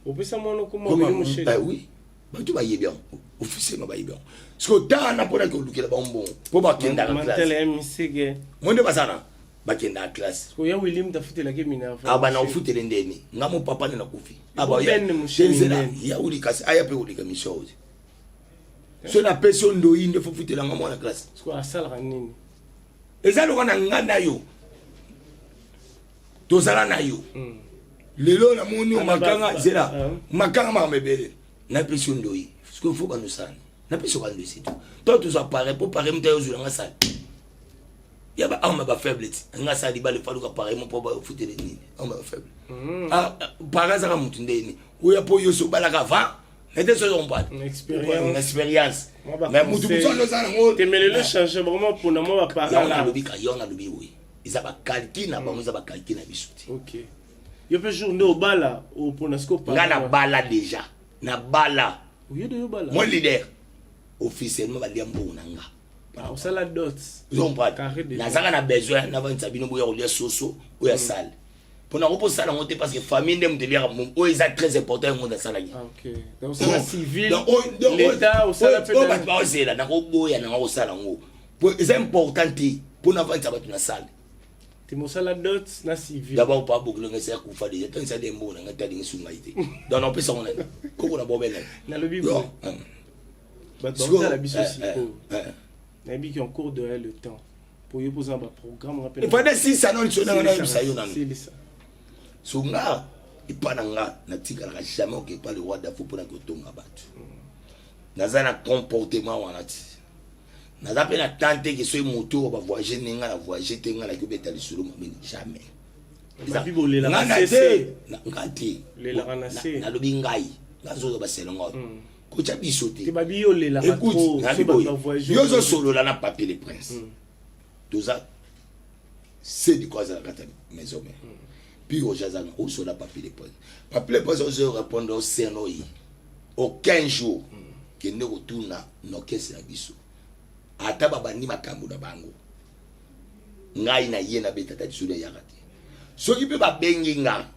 opesa mono ko mo Ben Musheni oui ba tu ba yebia officiellement ba yebia parce que dans na pona ko lukela ba mbon po ba kenda na classe matele misege monde basana ba kenda classe ko ya William tafutela ke mina aba na ufutele ndeni ngamo papa na kufi aba Ben Musheni ya uli kasi aya pe uli ka mishozi. So la personne d'oïne de faut foutre la maman la classe. Ce qu'on a ça la nini. Et ça le on a ngana yo. To sala na yo. Lelo na moni makanga zela. Makanga ma mebele. Na personne d'oïne. Ce qu'il faut pas nous ça. Na personne pas nous c'est tout. Toi tu sois pareil pour pareil m'ta yo sur la salle. Ya ba arme ba faiblesse. Nga sa di ba le falu ka pareil mon pour ba foutre les nini. On ba faible. Ah pareil ça ka mutu ndeni. Oya po yo so bala ka va. C'était ce qu'on parle. Une expérience. Mais mutu mutu no ça ngo. Te melele changer vraiment pour na moi ba parler là. On a lobi oui. Ils a ba calcul na bango za ba calcul na bisuti. OK. Yo pe journée au bala au pour na scope. Na bala déjà. Na bala. Oui de yo bala. Mon leader officiellement ba liambo nanga. Ah au sala dot. Ils ont pas. Na zanga na besoin na vant sabino boya olia soso ou ya sale. Pour na reposer ça monter parce que famille ndem de lire mon o est très important monde ça là. Ah OK. Donc ça civil. L'état au sala peut. On va pas c'est là na ko boya na ko sala ngo. C'est important pour na vant ça ba na sale. Ti mo sala dot na civil. D'abord pas beaucoup le c'est ku fa déjà tant ça dembo na ngata dingi sungaite. Donc on peut ça on ko na bobele. Na le bibo. Bah donc ça la biso aussi. Na bi qui en cours de le temps. Pour y poser un programme rappel. Il faut si ça non sur na ça yo na. C'est ça. Sunga ipananga na tika la jamais que pas le roi d'Afrique pour na kotonga batu. Nazana comportement wana ti. Nazape na tante que soit moto va voyager ninga na voyager tenga na kobeta lisulu mabini jamais. La bible le la cessé. Na ngati. Le la ranacé. Na lobi ngai. Ngazo ba selongo. Ko cha bisote. Te babi yo le la trop. Yo zo solo la na papier les princes. Doza c'est du quoi ça la maison mais. Puis au jazan au sur la papier les princes. Papier les princes on répondre au Senoi. Au 15 jours que ne retourne no kesi na biso. Ata babani makambo na bango. Ngai na ye na beta ta disule ya rati. Soki pe ba bengi nga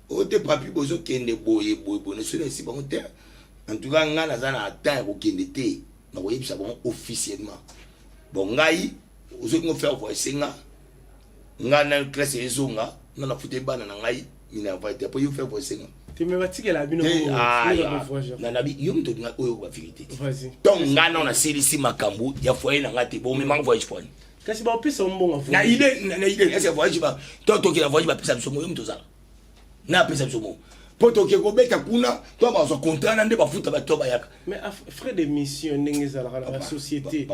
ote papi bozo kende boye ne sone si bon te en tout cas nga naza na temps ko kende te na ko yebisa bon officiellement bon ngai ozo ngo faire voice nga na classe ezonga na fute bana na ngai ina va te po yo faire voice nga tu me batike la bino na nabi yo mto nga oyo ba vérité vas-y donc nga na selisi makambu ya foyer na ngati bon me mang voyage point kasi ba opesa mbongo na idée est-ce voyage ba to ki la voyage ba pesa bisomo yo mto za na pesa bisomo poto ke ko beta kuna to ba so contrat na nde ba futa ba to ba yaka mais frais de mission ndenge za la société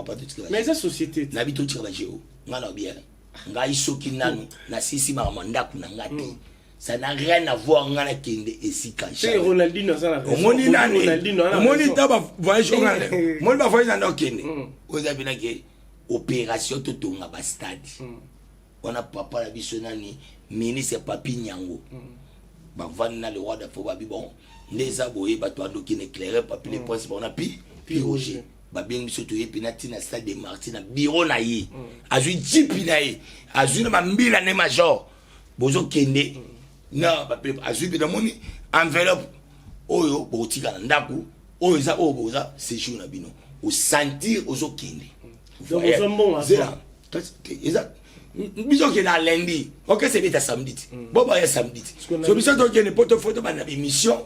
mais ça société na bito tira ba jeo nga na bien nga isoki nanu na sisi ma mandaku na ngati ça n'a rien à voir ngana kende esika c'est Ronaldinho ça la omoni nani omoni ta ba voyage ngale moni ba voyage na kende oza bina ke opération to tonga ba stade wana papa la biso nani ministre Papi Nyango ba vanna le roi de fo ba bi bon les aboyé ba to ando kine éclairer Papi les princes on a pi Roger ba bien biso to yepi na tina stade de Martin bureau na ye azui jipi na ye azui na mbila ne major bozo kende na ba pe azui bi na moni enveloppe oyo botika na ndaku oyo za oyo boza séjour na bino au sentir ozo kende donc ozo bon zela exact biso ke na lundi ok c'est bien samedi boba ya samedi so biso to kende poto photo ba na émission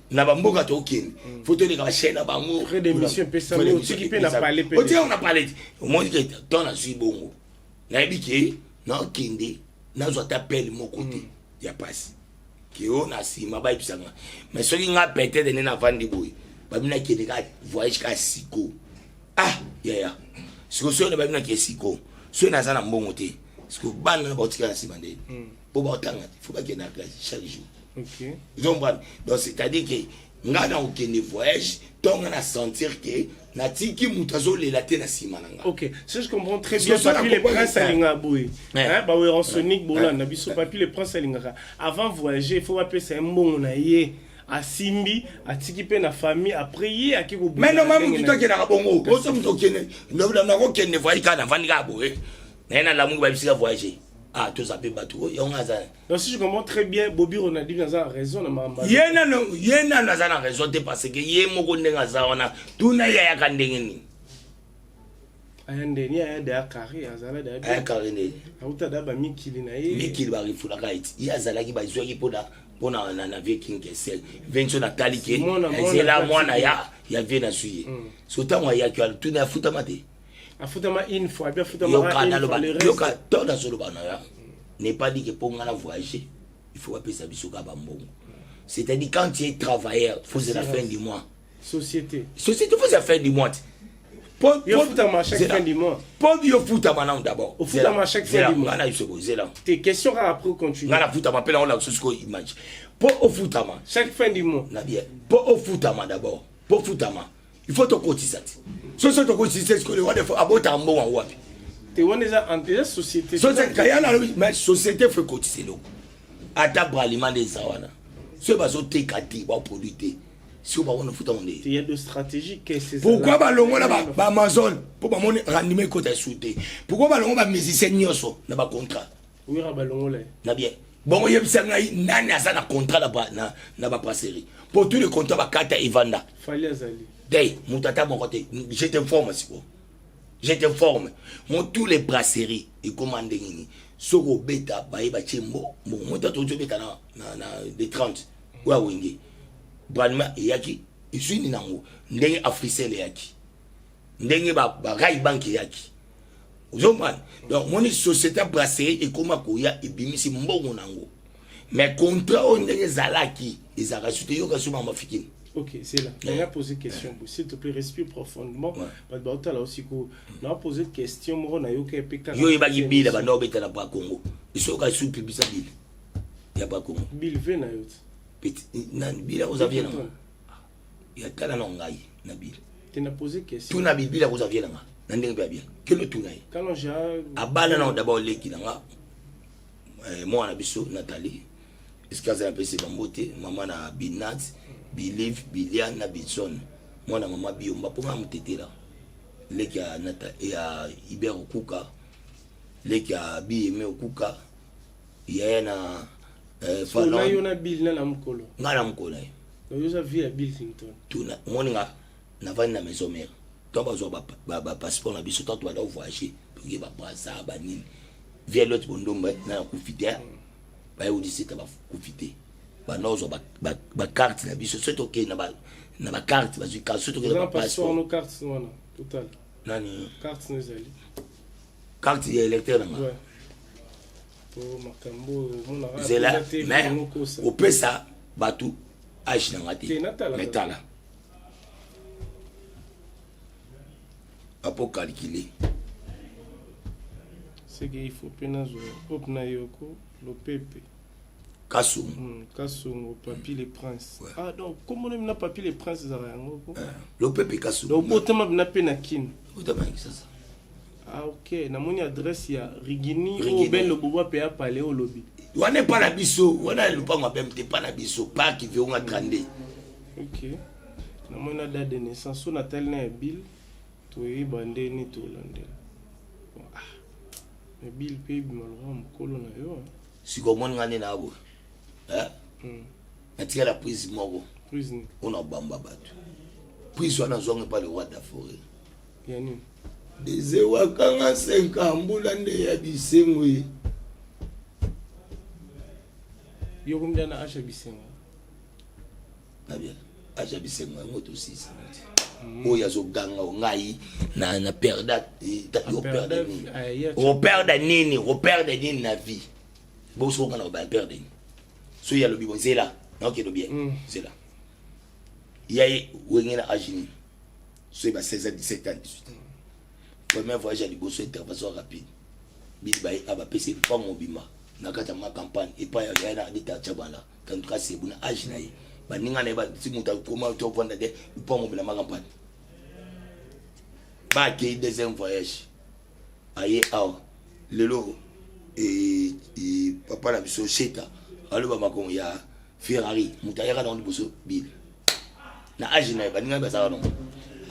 na bamboka to kende photo ni ka chaîne na bango près d'émission pesa mo tiki pe na parler pe o on a parlé au moins que ton na sui bongo na ebiki na kende na zo t'appelle mon côté ya passe ki on a si ma ba ibisanga mais so ki nga pété de na vandi boy ba mina kende ka voyage ka siko ya siko so na ba mina ke siko so na zana mbongo te siko ban na botika na simande po ba otanga faut pas qu'il na classe chaque jour. OK. Donc c'est-à-dire que nga na okende voyage donc on a sentir que na tiki mutazo le laté na simananga. OK, si je comprends très bien Papi les princes alinga boy. Hein ba we Sonic bola na biso Papi les princes alinga. Avant voyager, il faut appeler ça mbongo na ye. A simbi a tiki pe na famille après ye a kiko. Mais non mamu kito ke na bongo. Ko so mto kene. Na ko kene voyage kana vanga boy. Na la mungu ba bisika voyager. Ah, tout ça peut battre. Donc si je comprends très bien, Bobby Ronaldinho a raison na mamba. Yena na raison parce que ye moko ndenga za wana tuna ya kandenge ni. Ayandeni ya da carré azala da. Ay carré ni. Auta da ba mikili na ye. Mikili ba rifula ka iti. Ya zala ki ba zwa ki pona na viking kesel. Vention na talike. Zela mwana ya vie na suye. So tango ya ki tuna futa mate. Afutama une fois, bien futama une fois le reste. Yoka to na solo bana ya. N'est pas dit que pour ngana voyager, il faut appeler ça biso ka bambongo. C'est-à-dire quand tu es travailleur, faut c'est la fin du mois. Société faut c'est la fin du mois. Pour futama chaque fin du mois. Pour yo futama na d'abord. Au futama chaque fin du mois. Ngana yuso zela. Tes questions après continuer. Ngana futama pela on la sosko image. Pour au futama chaque fin du mois. Na bien. Pour au futama d'abord. Pour futama il faut te cotiser. So to cotiser ce que le roi de abota mbongo wapi. Te wana za société. So c'est kayana mais société faut cotiser lo. Ata braliment des awana. Ce bazo te kati ba produire. Si on va on futa monde. Il y a de stratégie qu'est-ce pourquoi ba longo na ba Amazon pour ba moni ranimer côté souté. Pourquoi ba longo ba musicien nyoso na ba contrat. Oui ba longo là. Na bien. Bon yebisa ngai nani asa na contrat na ba brasserie. Pour tous les contrats ba kata Ivanda. Fallait azali. Dey, mon tata mon côté, je t'informe siko. Je t'informe. Mon tous les brasseries et commandent ni. Soko beta ba yeba chembo. Bon, mon tata to beta na de 30. Wa wingi. Branma yaki, isu ni nango. Ndenge Africell yaki. Ndenge ba Rai Bank yaki. Uzomban. Donc mon société brasserie et comment koya et bimisi mbongo nango. Mais contrat on ndenge zalaki, ezaka sute yo ka suma mafikini. Ok, c'est là. On a posé une question. S'il te plaît, respire profondément. On a posé une question. On a eu quelqu'un. Yo iba ki bila ba no beta na ba Congo. Iso ka su publisa bil. Ya ba Congo. Bil ve na yot. Petit nan bila aux avions. Ya kala na ngai na bil. Tu n'as posé question. Tu na bila aux avions nga. Na ndenge ba bil. Que le tu ngai. Quand j'ai abana na d'abord leki nga. Moi na biso Nathalie. Est-ce que ça peut se bambote maman na Binat. Believe Bilian na Bitson mwana mama biomba pour mamutetela leki ya nata ya Ibero Kuka leki ya Bieme Okuka ya na Fala yo na Bill na mukolo. Ngana mukolo. Yo sa vie à Bill Clinton. Tuna moninga na vani na maison mère. Toi bazo ba passeport na biso toi tu vas voyager pour que ba brasa ba nini. Via l'autre bondomba na kufiter. Ba yo disi ta ba kufiter. Ba nozo ba carte na biso c'est OK na ba carte ba zuka surtout que ba passeport no carte wana total. Nani Carte nezali. Carte ya électeur na. Ouais. Pour makambo mona. Zela mais au pesa batu age na ngati. Metala. Pour calculer. C'est qu'il faut penazo opna yoko le pepe. Kasum. Kasum papi les princes. Ouais. Ah donc comment on a papi les princes zarango? Le pepe kasum. Donc autant na penakin. Autant ça. Ah OK, na moni adresse ya Rigini ou ben le bobo pe a parler au lobby. On n'est pas la biso, on a le pas ma même pas la biso, pas qui veut on a grandi. OK. Na moni date de naissance on a tel na Bill. Oui, bandé ni tout l'andel. Ah, mais Bill paye malheureusement mon colon na yo. Si comme on ngane na abo. Hein? Natika la prise moko. Prise. On a bamba batu. Prise on a zonge pas le roi de la forêt. Yani. Des wakanga 5 ambula nde ya bisengwe. Yo combien na acha bisengwe? Na bien. Acha bisengwe moto 6. Oya zo ganga ngai na perda yo perdre nini repère nini na vie bo so kana ba perdre nini so ya lo bibo zela na ok lo bien c'est là yayi wengena agini so ba 16 ans 17 ans 18 ans premier voyage à liboso intervention rapide bidi ba aba pese pas mobima na kata ma campagne et pas ya na dita chabala quand ka c'est buna agina yi baninga na ba simuta koma to vanda de pas mobile ma campagne ba ke deuxième voyage aye aw lelo et papa la biso cheta alo ba makongo ya Ferrari mutayaka dans liboso bil na agina baninga ba sa non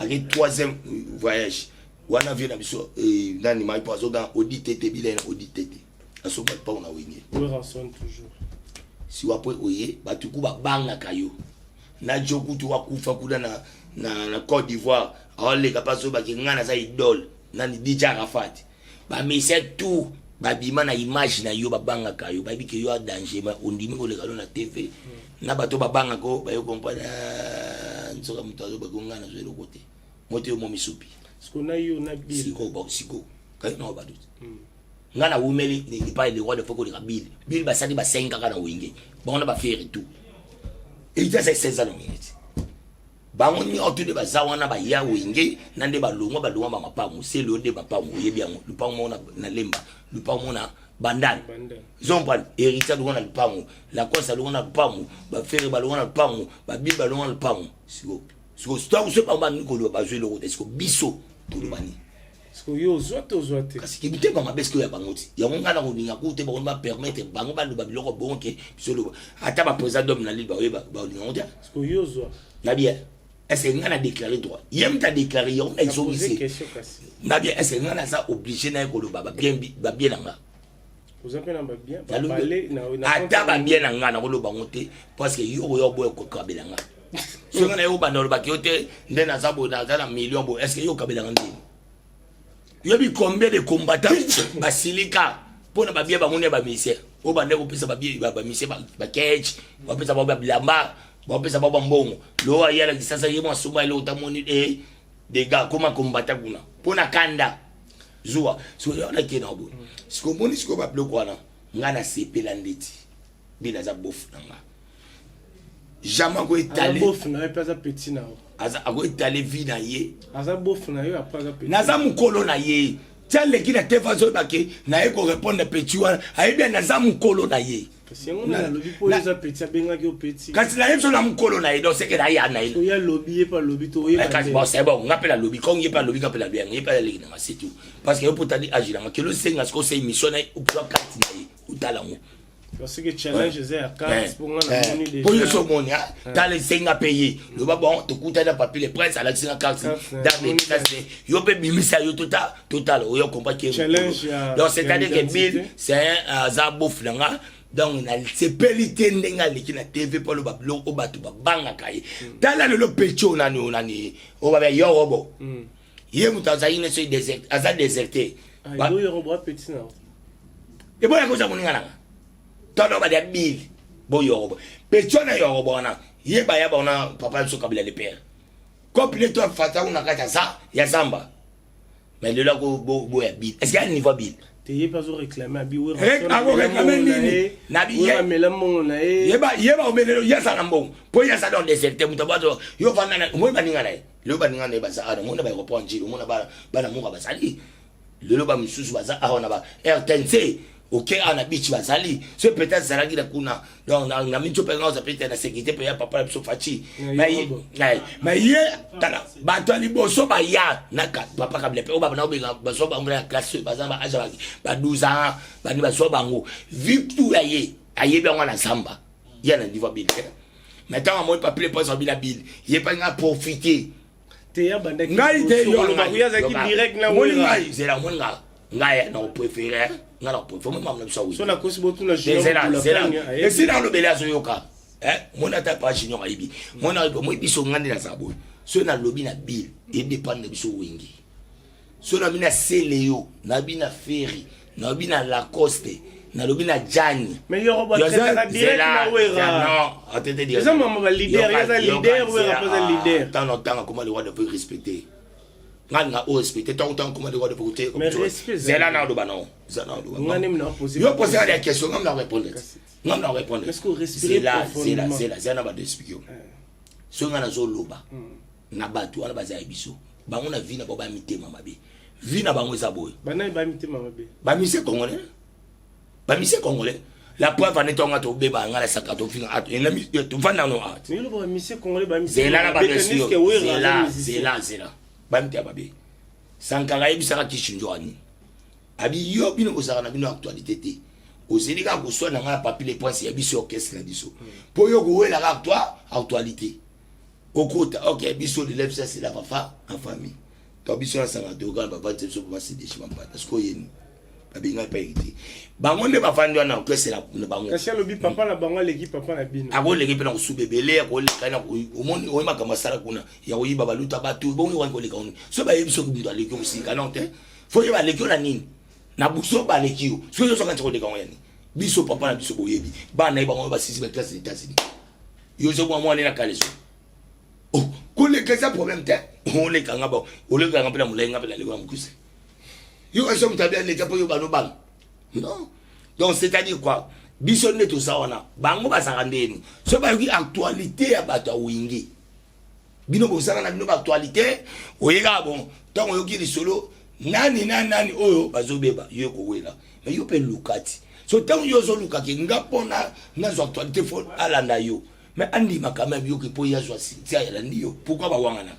avec troisième voyage wana vient na biso nani mai paso dans audit tete bilen audit tete aso ba pa on a wingé we rançonne toujours si wa po oye batuku ba banga kayo na joku tu wa kufa kuda na Côte d'Ivoire ole kapaso ba kingana za idole nani DJ Arafat ba mise tout ba bima na image na yo ba banga kayo ba biki yo danger ma ondimi ko le kalo na TV na bato ba banga ko ba yo comprendre nsoka mutazo ba kungana zo le côté moto yo momisupi qu'on a eu na Bill siko ba siko kai no ba dut ngana wumeli ni pas le roi de foko de Bill ba sadi ba 5 kana wingi ba on ba faire tout et il a 16 ans minutes bango ni otude ba zawana ba ya wingi nande ba longo ba mapamu c'est le de mapamu yebi yango le pamu na lemba le pamu na bandal zompa héritier de le pamu la cosa le pamu ba faire ba le pamu ba Bill ba le pamu siko sto se pa ba ni ko ba jouer le rôle est-ce que biso tout le bani parce que yo zoate parce que bité ba mabesko ya bangoti ya monga na koninga ko te ba on ba permettre bango ba lo ba biloko bonke biso lo ata ba président d'homme na li ba olinga ndia parce que yo zoa na bien est-ce que ngana déclarer droit yem ta déclarer yo na iso ici na bien est-ce que ngana ça obligé na ko lo ba bien nga vous appelez ba bien ba balé na ata ba bien nga na ko lo bangote parce que yo boy ko kabela nga so ngana yo ba no ba kiote ndena za bo na za million bo est-ce que yo kabela nga ndini yo bi combien de combattants basilika pona ba bien ba ngone ba mise o ba ndeko pesa ba bien ba mise ba cage ba pesa ba bilamba ba pesa ba mbongo lo ayala kisasa yemo asuma ile utamoni des gars comment combattre kuna pona kanda zuwa so yona kena bo siko moni siko ba bloko wana ngana sepela ndeti bila za bofu nanga jamais ko étaler bofu na pas petit na aza ko étaler vie na ye aza bofu na yo pas petit naza mukolo na ye telle qui na tefazo bake na ye ko répondre petit wana ayi bien naza mukolo na ye parce que on a lobby pour les petits benga ki petit kasi na yeso na mukolo na ye donc c'est que na ya na ye so ya lobby pas lobby to ye kasi bon c'est bon ngapela lobby quand il pas lobby ngapela bien il pas les na c'est tout parce que pour tali agir que le senga ce que c'est mission na ou pour carte na ye ou talango parce que challenge c'est à carte pour ngana moni déjà pour le somoni dans les senga payé le bon to kuta na papier les princes à la senga carte dans les cases yo pe bimisa yo total yo comprend que challenge donc c'est à dire que Bill c'est un zabof langa donc na sepeli te ndenga leki na TV pour le bablo o batu babanga kai tala le pecho nani o ba yo robo ye mutaza ine so desert aza déserté ba yo robo petit na e boya ko za muninga na tolo ba dia bil bo yo robo pecho na yo robo na ye ba ya bona papa so kabila le père complet toi fata una kata ça ya samba mais le là bo ya bil est-ce qu'il y a un niveau bil t'es pas réclamer abi oui réclamer nini na bi ye mela mongo na yeba o mele ya sa ngambong po ya sa dans des secteurs mutabazo yo fana na mo baninga na le baninga na ba sa ana mo na ba repond njilo mo na ba na mo ba sali le ba misusu ba sa ana ba RTNC OK ana bichi ba sali ce peut-être ça la kuna donc na mincho pe nga za peut-être na sécurité pe ya papa so fachi mais ye tala ba to liboso ba ya na ka papa kabile pe o ba na obenga ba so ba ngula classe ba za ba aja ba 12 ans ba ni ba so ba ngo victoire ye aye be ngwana samba ya na niveau bil maintenant moi papier pas en bil ye pas nga profiter te ya banda ngai te yo ba ya za ki direct na wo ngai c'est la mon ngai non préféré ngala préféré moi na biso so na kosi botu na jino et si dans le bela soyoka mon ata pas junior aibi mon a mo biso ngandi na sabo so na lobi na bil et dépend de biso wingi so na bina seleo na bina ferry na bina Lacoste na lobi na Jani mais yo robo tata direct na wera non attendez dire ça maman va leader ya leader wera pas leader tant comment le roi de respecter ngana o respecter tant comment le roi de voter mais respect c'est là na do banon ça na do ngani mna poser yo poser la question ngam la répondre est-ce que respirer c'est là na ba expliquer so ngana zo loba na batu ala baza biso bango na vie na ba mitema mabe vie na bango eza boy bana ba mitema mabe ba mise congolais la preuve en étant to beba ngala sakato finga at en ami to vanda no at mais le ba mise congolais ba mise c'est là ba mtia babe sankara ibisaka kishinjwani abi yo bino kozaka na bino actualité te ozelika ko so na ngala papier les points ya biso orchestre na biso po yo ko wela ka actualité okota OK biso de lève ça c'est la papa en famille to biso na sanga to ga baba tso ba se de chima pata sko yeni babinga pa iti bango nde bafandi wana orchestre na bango kasi alobi papa na bango l'équipe papa na bino ako l'équipe na kusubebele ko le kana omoni o makama sala kuna ya oyiba baluta batu bongo wango le kauni so ba yebiso kubindu aleki musika non te fo ye ba leki na nini na buso ba leki yo so yo so kan tsoko de kauni yani biso papa na biso boyebi ba na bango ba sisi ba classe des États-Unis yo so mo na kaleso oh ko le kesa problème te on le kanga ba o le kanga pela mulenga pela le wa mukuse yo aso mutabia le kapo yo bano bang non donc c'est-à-dire quoi biso ne tout ça wana bango ba sarandeni so ba yoki actualité ya bato wingi bino bo sara na bino ba actualité oyeka bon tant yoki li solo nani oyo bazobeba yo ko wela mais yo pe lukati so tant yo zo lukaki ngapona na zo actualité fo alanda yo mais andi ma quand même yo ki po ya zo si tia ya ndio pourquoi ba wangana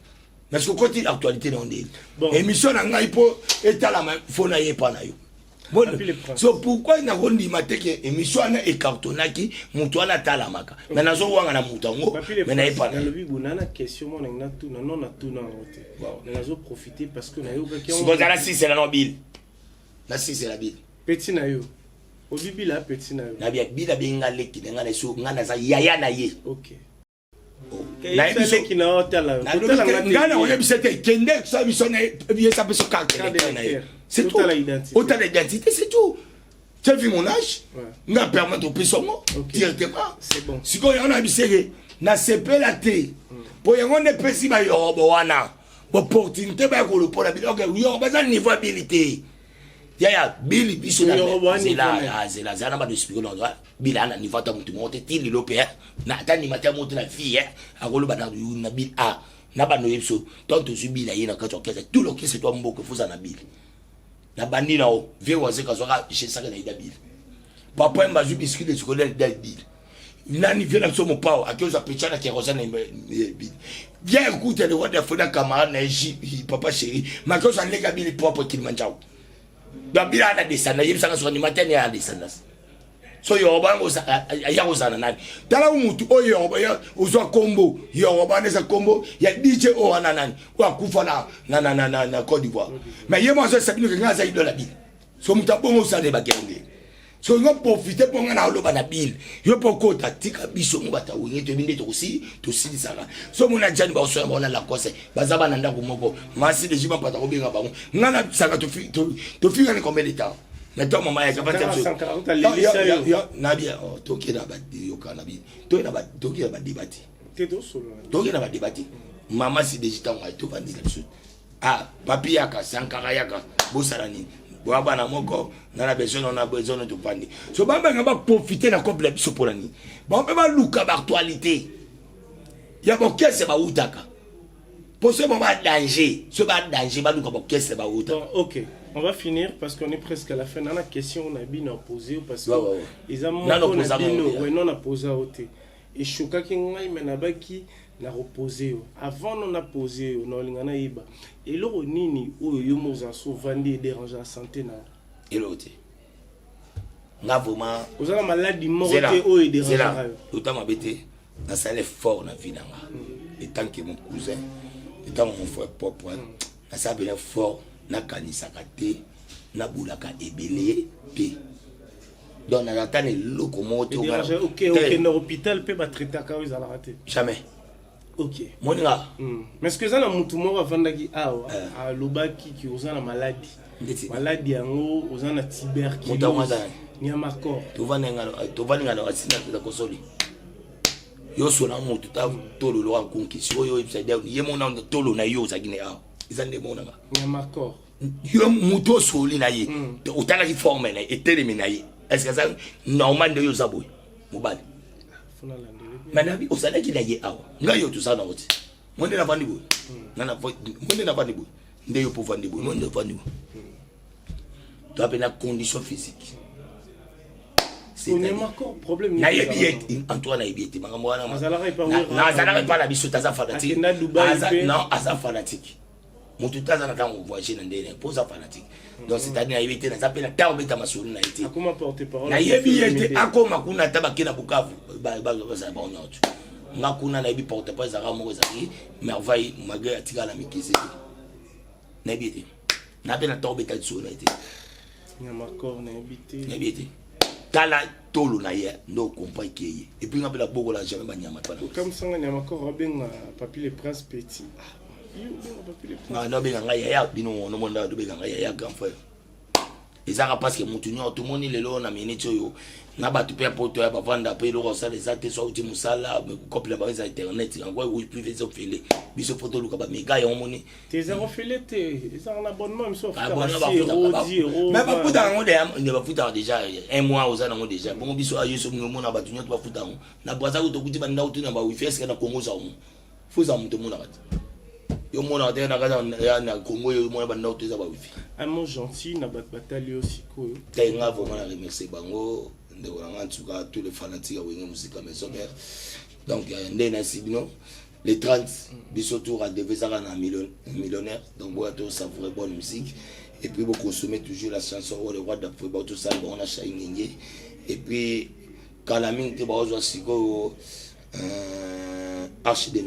parce que quand il actualité non dit émission na ngai po etala ma fo na yepa na yo bon so pourquoi na rondi mateke émission na ekartonaki mutu ana talamaka mais nazo wanga na mutango mais na yepa na lobi bonana question mon na tout non na tout na rote na nazo profiter parce que na yo ka so la si c'est la nobile la si c'est la bile petit na yo o bibi la petit na yo na bia bila benga leki ngana so ngana za yaya na ye OK na biso qui na hôtel na ngana on ebisete kende so biso na bien ça peut se calquer c'est tout autant d'identité c'est tout tu as vu mon âge n'a permettre au pessomo directement c'est bon si ko yana bisere na sepe la te po yango ne pesi ba yo wana opportunité ba ko le pour la bi OK yo ba za niveau habilité ya bili biso na c'est là zana ba de expliquer non bila na niveau ta mutu monte tili lopé na tani mata monte la fille a ko le ba na bil a na ba no yepso donc tu bila yena ka to kesa tout le qui c'est toi mboko fuza na bil na bandi na o vie waze ka soka chez ça na ida bil papa mba ju biscuit de chocolat de bil nani vient na somo pao akioza pecha na kerosa na bil bien écoute le roi de fona camarade na papa chéri ma cause en lega bil propre Kilimanjaro da bila na descendre yebisa ka so ni matin ya descendre so yo bango ya kozana nani tala umutu oyo ya uzwa kombo yo baneza kombo ya DJ o wana nani kwa kufa na Côte d'Ivoire mais yemo so sabino ke ngaza idola bi so mutabongo sa de bakende so nga profiter pour nga na oloba na bill yo poko tatika biso mo bata wingi to binde to aussi to silisaka so mona jani ba so mona la kose bazaba na ndako moko masi de jiba pata ko benga bango nga na saka to finga ni combien de temps maintenant maman ya kapata so na bien to kira ba yo kana bi to na ba to kira ba debati te do solo to kira ba debati mama si de jita ngai to vandi la so ah papi yaka sankara yaka bosarani bwana moko na besoin on a besoin de pandi so bamba nga ba profiter na couple biso polani bamba ba luka ba actualité ya bo kese ba utaka pour ce moment danger ce ba danger ba luka bo kese ba utaka. OK, on va finir parce qu'on est presque à la fin. Dans la question on a bien posé parce que ils ont non a posé ôté et choka ki ngai menabaki na reposer avant on a posé on lingana iba et lo nini oyo yo moza so vandi déranger la santé na elote nga vraiment vous avez maladie morte oyo déranger tout temps mabete na sale fort na vie nanga et tant que mon cousin et tant mon frère propre na ça bien fort na kanisa kate na bulaka ebele pe donc na tane loko moto OK na hôpital pe ba traiter ka ils ala rater jamais. OK. Moninga. Mais est-ce que ça na mutu moko avandaki awa a lobaki ki ozana maladie. Maladie yango ozana tuberculose. Ni amakor. To vanenga na asina ta kosoli. Yo sona mutu ta tolo lo ankonki. Si yo ibside ye mona tolo na yo zakine awa. Izande mona nga. Ni amakor. Yo mutu soli na ye. Otala ki forme na etelemi na ye. Est-ce que ça normal de yo zaboy? Mobali. Manabi osala ki la ye awa nga yo tout ça na oti monde na vandi boy monde na vandi boy nde yo pour vandi boy monde vandi boy tu as une condition physique c'est un problème na yebi Antoine na yebi makambo wana na zala pas la biso taza fanatique non asa fanatique mutu taza na tango voyager na ndene posa fanatique donc c'est-à-dire na yebi na zapela ta obeta masulu na été comment porter parole na yebi ete akoma kuna tabaki na Bukavu ba za ba onyoto nga kuna na yebi porter parole za ramo za ki merveille malgré atika la mikisi na yebi ete na pena ta obeta tsulu na été na makor na yebi na yebi ete kala tolo na ye no comprend ki et puis nga pela boko la jamais ba nyama twana comme ça nga nyama makor benga papi le prince petit non benga nga ya bino no monda do benga nga ya grand frère ezaka parce que mutu nyo tout moni lelo na minute yo na batu pe poto ya bavanda pe lo ça les até so uti musala couple ba internet ngwa oui privé zo fele biso photo luka ba mega ya moni tes zéro fele te ça un abonnement so mais ba puta ngo de ne ba puta déjà un mois aux anango déjà bon biso ayo so ngo mona batu nyo ba puta ngo na braza ko to kuti ba ndauti na ba wifi est-ce que na Congo za mo fuza mutu mona bati yo mona te na kaza na Congo yo mona ba ndauti za ba wifi un mot gentil na bat bataille aussi ko tenga vraiment remercier bango de en tout cas tous les fanatiques de la musique maison mère donc ndena sibino les 30 biso tour à devait ça un millionnaire donc boire tout savourer bonne musique et puis vous consommer toujours la chanson le roi d'après tout ça on a Chaïningé et puis quand la mine te bazo siko Arche de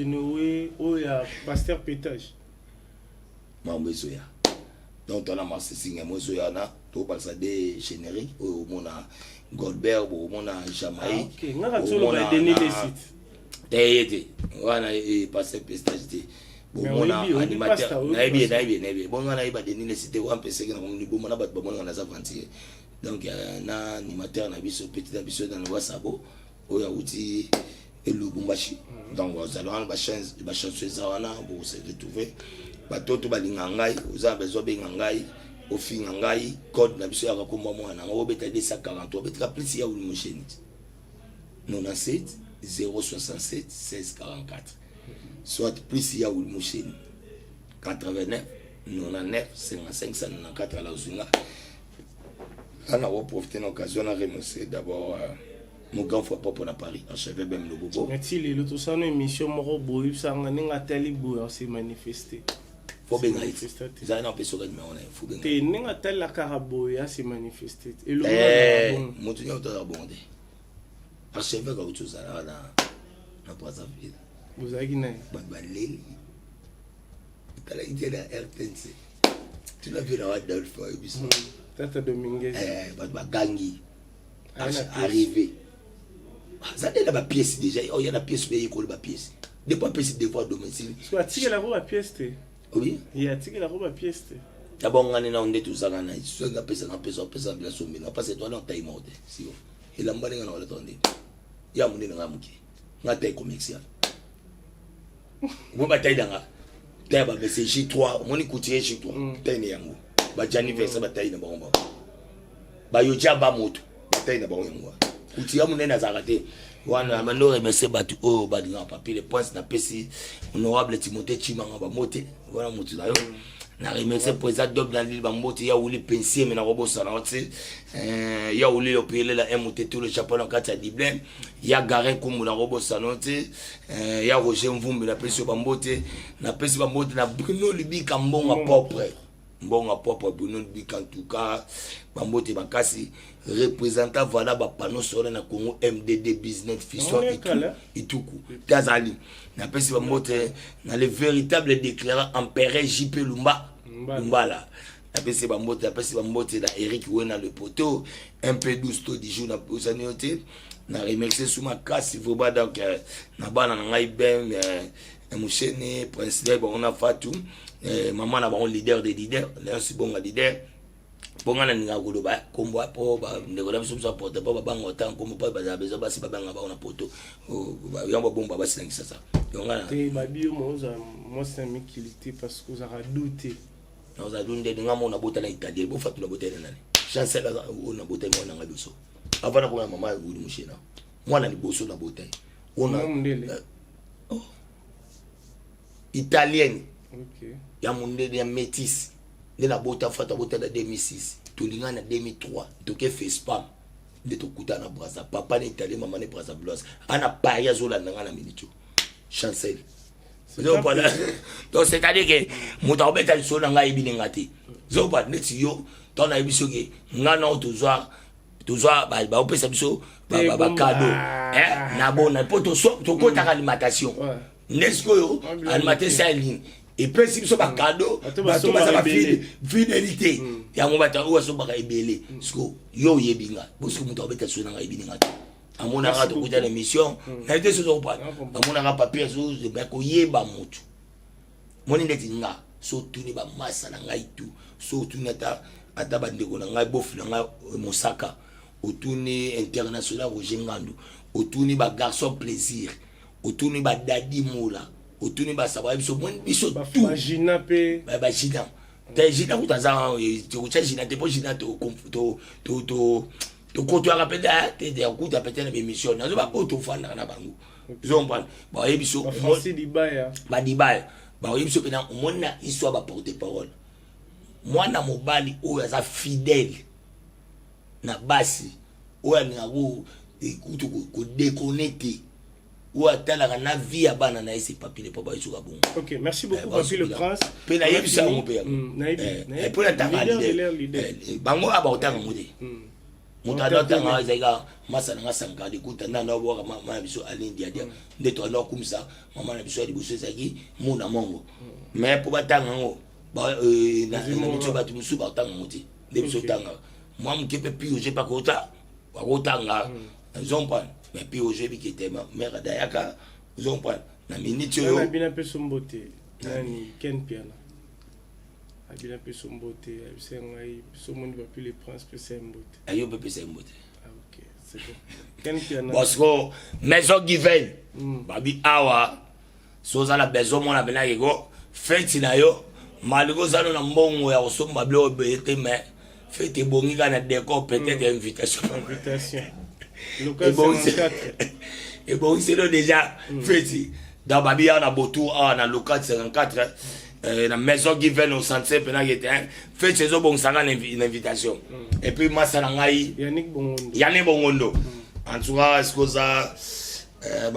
Noé oh ya pasteur pétage mambesoya donc on a massé signe mozoya na to balsa de générique au mona Goldberg au mona Jamaïque OK ngaka tsolo ba donner les sites tayete wana e passer pestage bon mona animateur na bien bon ngana iba donner les sites wa pese que na mo bo mona bat ba mona na zavanti donc na animateur na biso petit na biso dans le wasabo oya uti et Lubumbashi donc vous allez ba chance zawana pour se retrouver batoto balinga ngai oza bezo benga ngai ofinga ngai code na biso ya komba mwana ngo beta 243 beta plus ya uli mosheni 97 067 1644 soit plus ya uli mosheni 89 99 55 54 à la Ozinga. On a profité de l'occasion de remercier d'abord mon grand frère propre à Paris, archevêque Ben Lobobo. Merci, le tout ça, une émission Morobo, ça a tali boue, s'est manifesté. Faut bien aller. Ça n'a pas sauvé, mais on est fou. T'es n'a tel la caraboya s'est manifesté. Et le monde. Mon tunnel est abondé. Archevêque a autre chose là, dans trois villes. Vous avez gagné. Babalé. Tu as été à RTNC. Tu l'as vu là, Adolphe, Tata Dominguez. Gangi. Arrivé. Ça donne la pièce déjà. Il y a la pièce, mais il y a la pièce. Des fois, pièce des fois domicile. Tu as tiré la robe à pièce. Oui. Il a tiré la robe à pièce. D'abord, on a tout ça. On a fait ça. On a fait ça. On a passé toi dans taille morte. Si vous. Il a m'balé dans le temps. Il y a mon nez dans la mouki. On a taille commerciale. Vous bataille dans la. Taille, mais c'est J3. On est coutier J3. Taille n'est yango. Bah, Gianni fait ça. Bataille dans le bon. Bah, yo dia ba moto. Bataille dans le bon. Coutier, mon nez n'a pas raté. Wana mano remercier batu o badinga papier les points na pesi honorable Timothée Chimanga ba moté voilà mutu na yo na remercier président double dans l'île ba moté ya wuli pensier mais na robo sana oti ya wuli opele la MT tout le Japon en kati ya Dublin ya Garin comme na robo sana oti ya Roger Mvumbi na pesi ba moté na Bruno Libika mbonga propre Bruno Libika en tout cas ba moté bakasi représentant voilà ba panneau sur na Congo MDD business fission et tout Tazali na pesi ba moté na le véritable déclarant empereur JP Lumba là na pesi ba moté na Eric Wena le poteau un peu douce to du jour na posanoté na remercier suma kasi voba donc na bana na ngai ben mushene prince on a Fatou maman na ba leader des leaders là c'est bon leader bongana ninga koloba kombo apo ba ndeko na biso porte pa ba banga tant kombo pa ba bezo ba si ba banga ba na poto ba yamba bomba ba silangisa ça yongana te ba bio moza moi c'est un mec qui était parce que ça a douté on a douté ninga mo na bota na Italie bo fatu na bota na nani chancel na bota mo na ngabiso avant na ko mama uri mushina mwana ni boso na bota on a italienne OK ya mundele ya métis de la bota fata bota de 2006 tolinga na 2003 toke fait spam de tokuta na Brazza papa na italien maman na Brazza blues ana paria zola nanga na minito chancel donc c'est-à-dire que muta obeta liso na ngai bininga te zo ba neti yo ton na biso ke ngana tozwa ba opesa biso ba cadeau na bona poto to kota alimentation nesco yo alimentation en ligne et principe so ba cadeau ba to ba fidélité ya ngo bata o so ba ka ebele sko yo yebinga bosko muta obeta so na ngai bininga te amona nga to kuta na mission na ite so pa amona nga papier so de ba ko yeba mutu moni ndeti nga so tuni ba masa na ngai tu so tuni ata ba ndeko na ngai bofu na ngai Mosaka otuni international Roger Ngandu otuni ba garçon plaisir otuni ba dadi mola otuni ba sababu biso moni biso tout imagina pe ba jina te jina kutaza te jina te po jina to koto rappeler te de kuta peut-être émission na ba koto fana na bango zomba ba yebiso Francis Dibaya ba yebiso pena mona histoire ba porter parole mwana mobali oyo aza fidèle na basi oyo na go ekuto ko déconnecter ou atala na vie ya bana na ese papier pour ba isuka bon. OK, merci beaucoup Papi le Prince. Pe na yebisa mon père. Et pour la tanga bango aba otanga mudi. Mutana tanga zaiga masa na sanga de kuta na na boka mama biso alindi dia ndeto na kumisa mama na biso di biso zaki muna mongo. Mais pour batanga ngo ba na biso batu biso ba tanga muti. De biso tanga. Moi mkepe pi je pas kota. Wa kotanga. Zompa. Mais puis aujourd'hui qui était mère d'Ayaka, ils ont pas na minute yo. Na bina pe sombote. Nani Ken Piana. Abina pe sombote, c'est ngai somoni ba plus les princes pe sembote. Ayo pe sembote. Ah OK, c'est bon. Ken Piana. Parce que maison given. Babi awa soza la besoin mon abena yego fête na yo. Malgré ça na mbongo ya osomba blo obete mais fête bongi kana décor peut-être invitation. Et bon, c'est déjà fait. Dans Babia, on a beau tour, on a local 54, la maison qui vient au centre, fait ces bon, ça a une invitation. Et puis, moi, ça a Yannick Bongondo. En tout cas, est-ce que ça.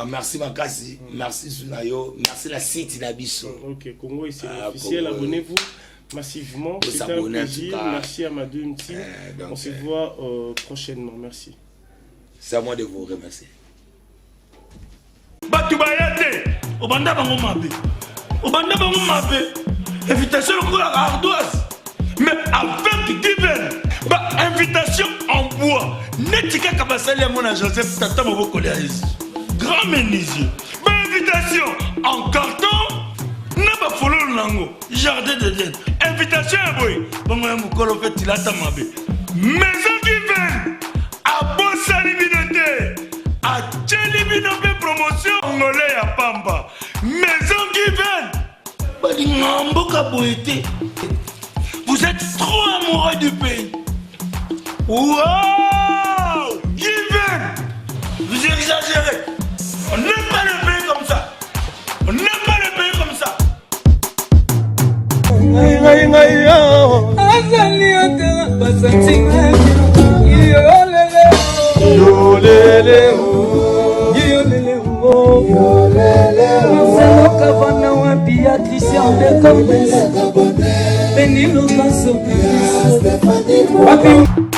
Merci Makasi, merci Sunayo, merci la City Nabiso. Ok, Congo ici officiel, abonnez-vous massivement. C'est un plaisir. Merci à Madou Mti. On se voit prochainement. Merci. C'est à moi de vous remercier. Batu bayate, obanda bango mabe. Obanda bango mabe. Invitation pour la ardoise. Mais avec Given. invitation en bois. Netika Kabasali à mon Joseph Tata Moboko grand menuisier. Invitation en carton. N'a pas follow nango. Jardin de Dieu. Invitation à boy. Bon, moi, mon colo fait il a ta mabé. Maison qui vient. À Bossa Libinoté. À Tchelibinoté promotion. Angolais à Pamba. Maison qui vient. Vous êtes trop amoureux du pays. Wow! Given! Vous exagérez. On n'aime pas le pays comme ça. On n'aime pas le pays comme ça. Patricia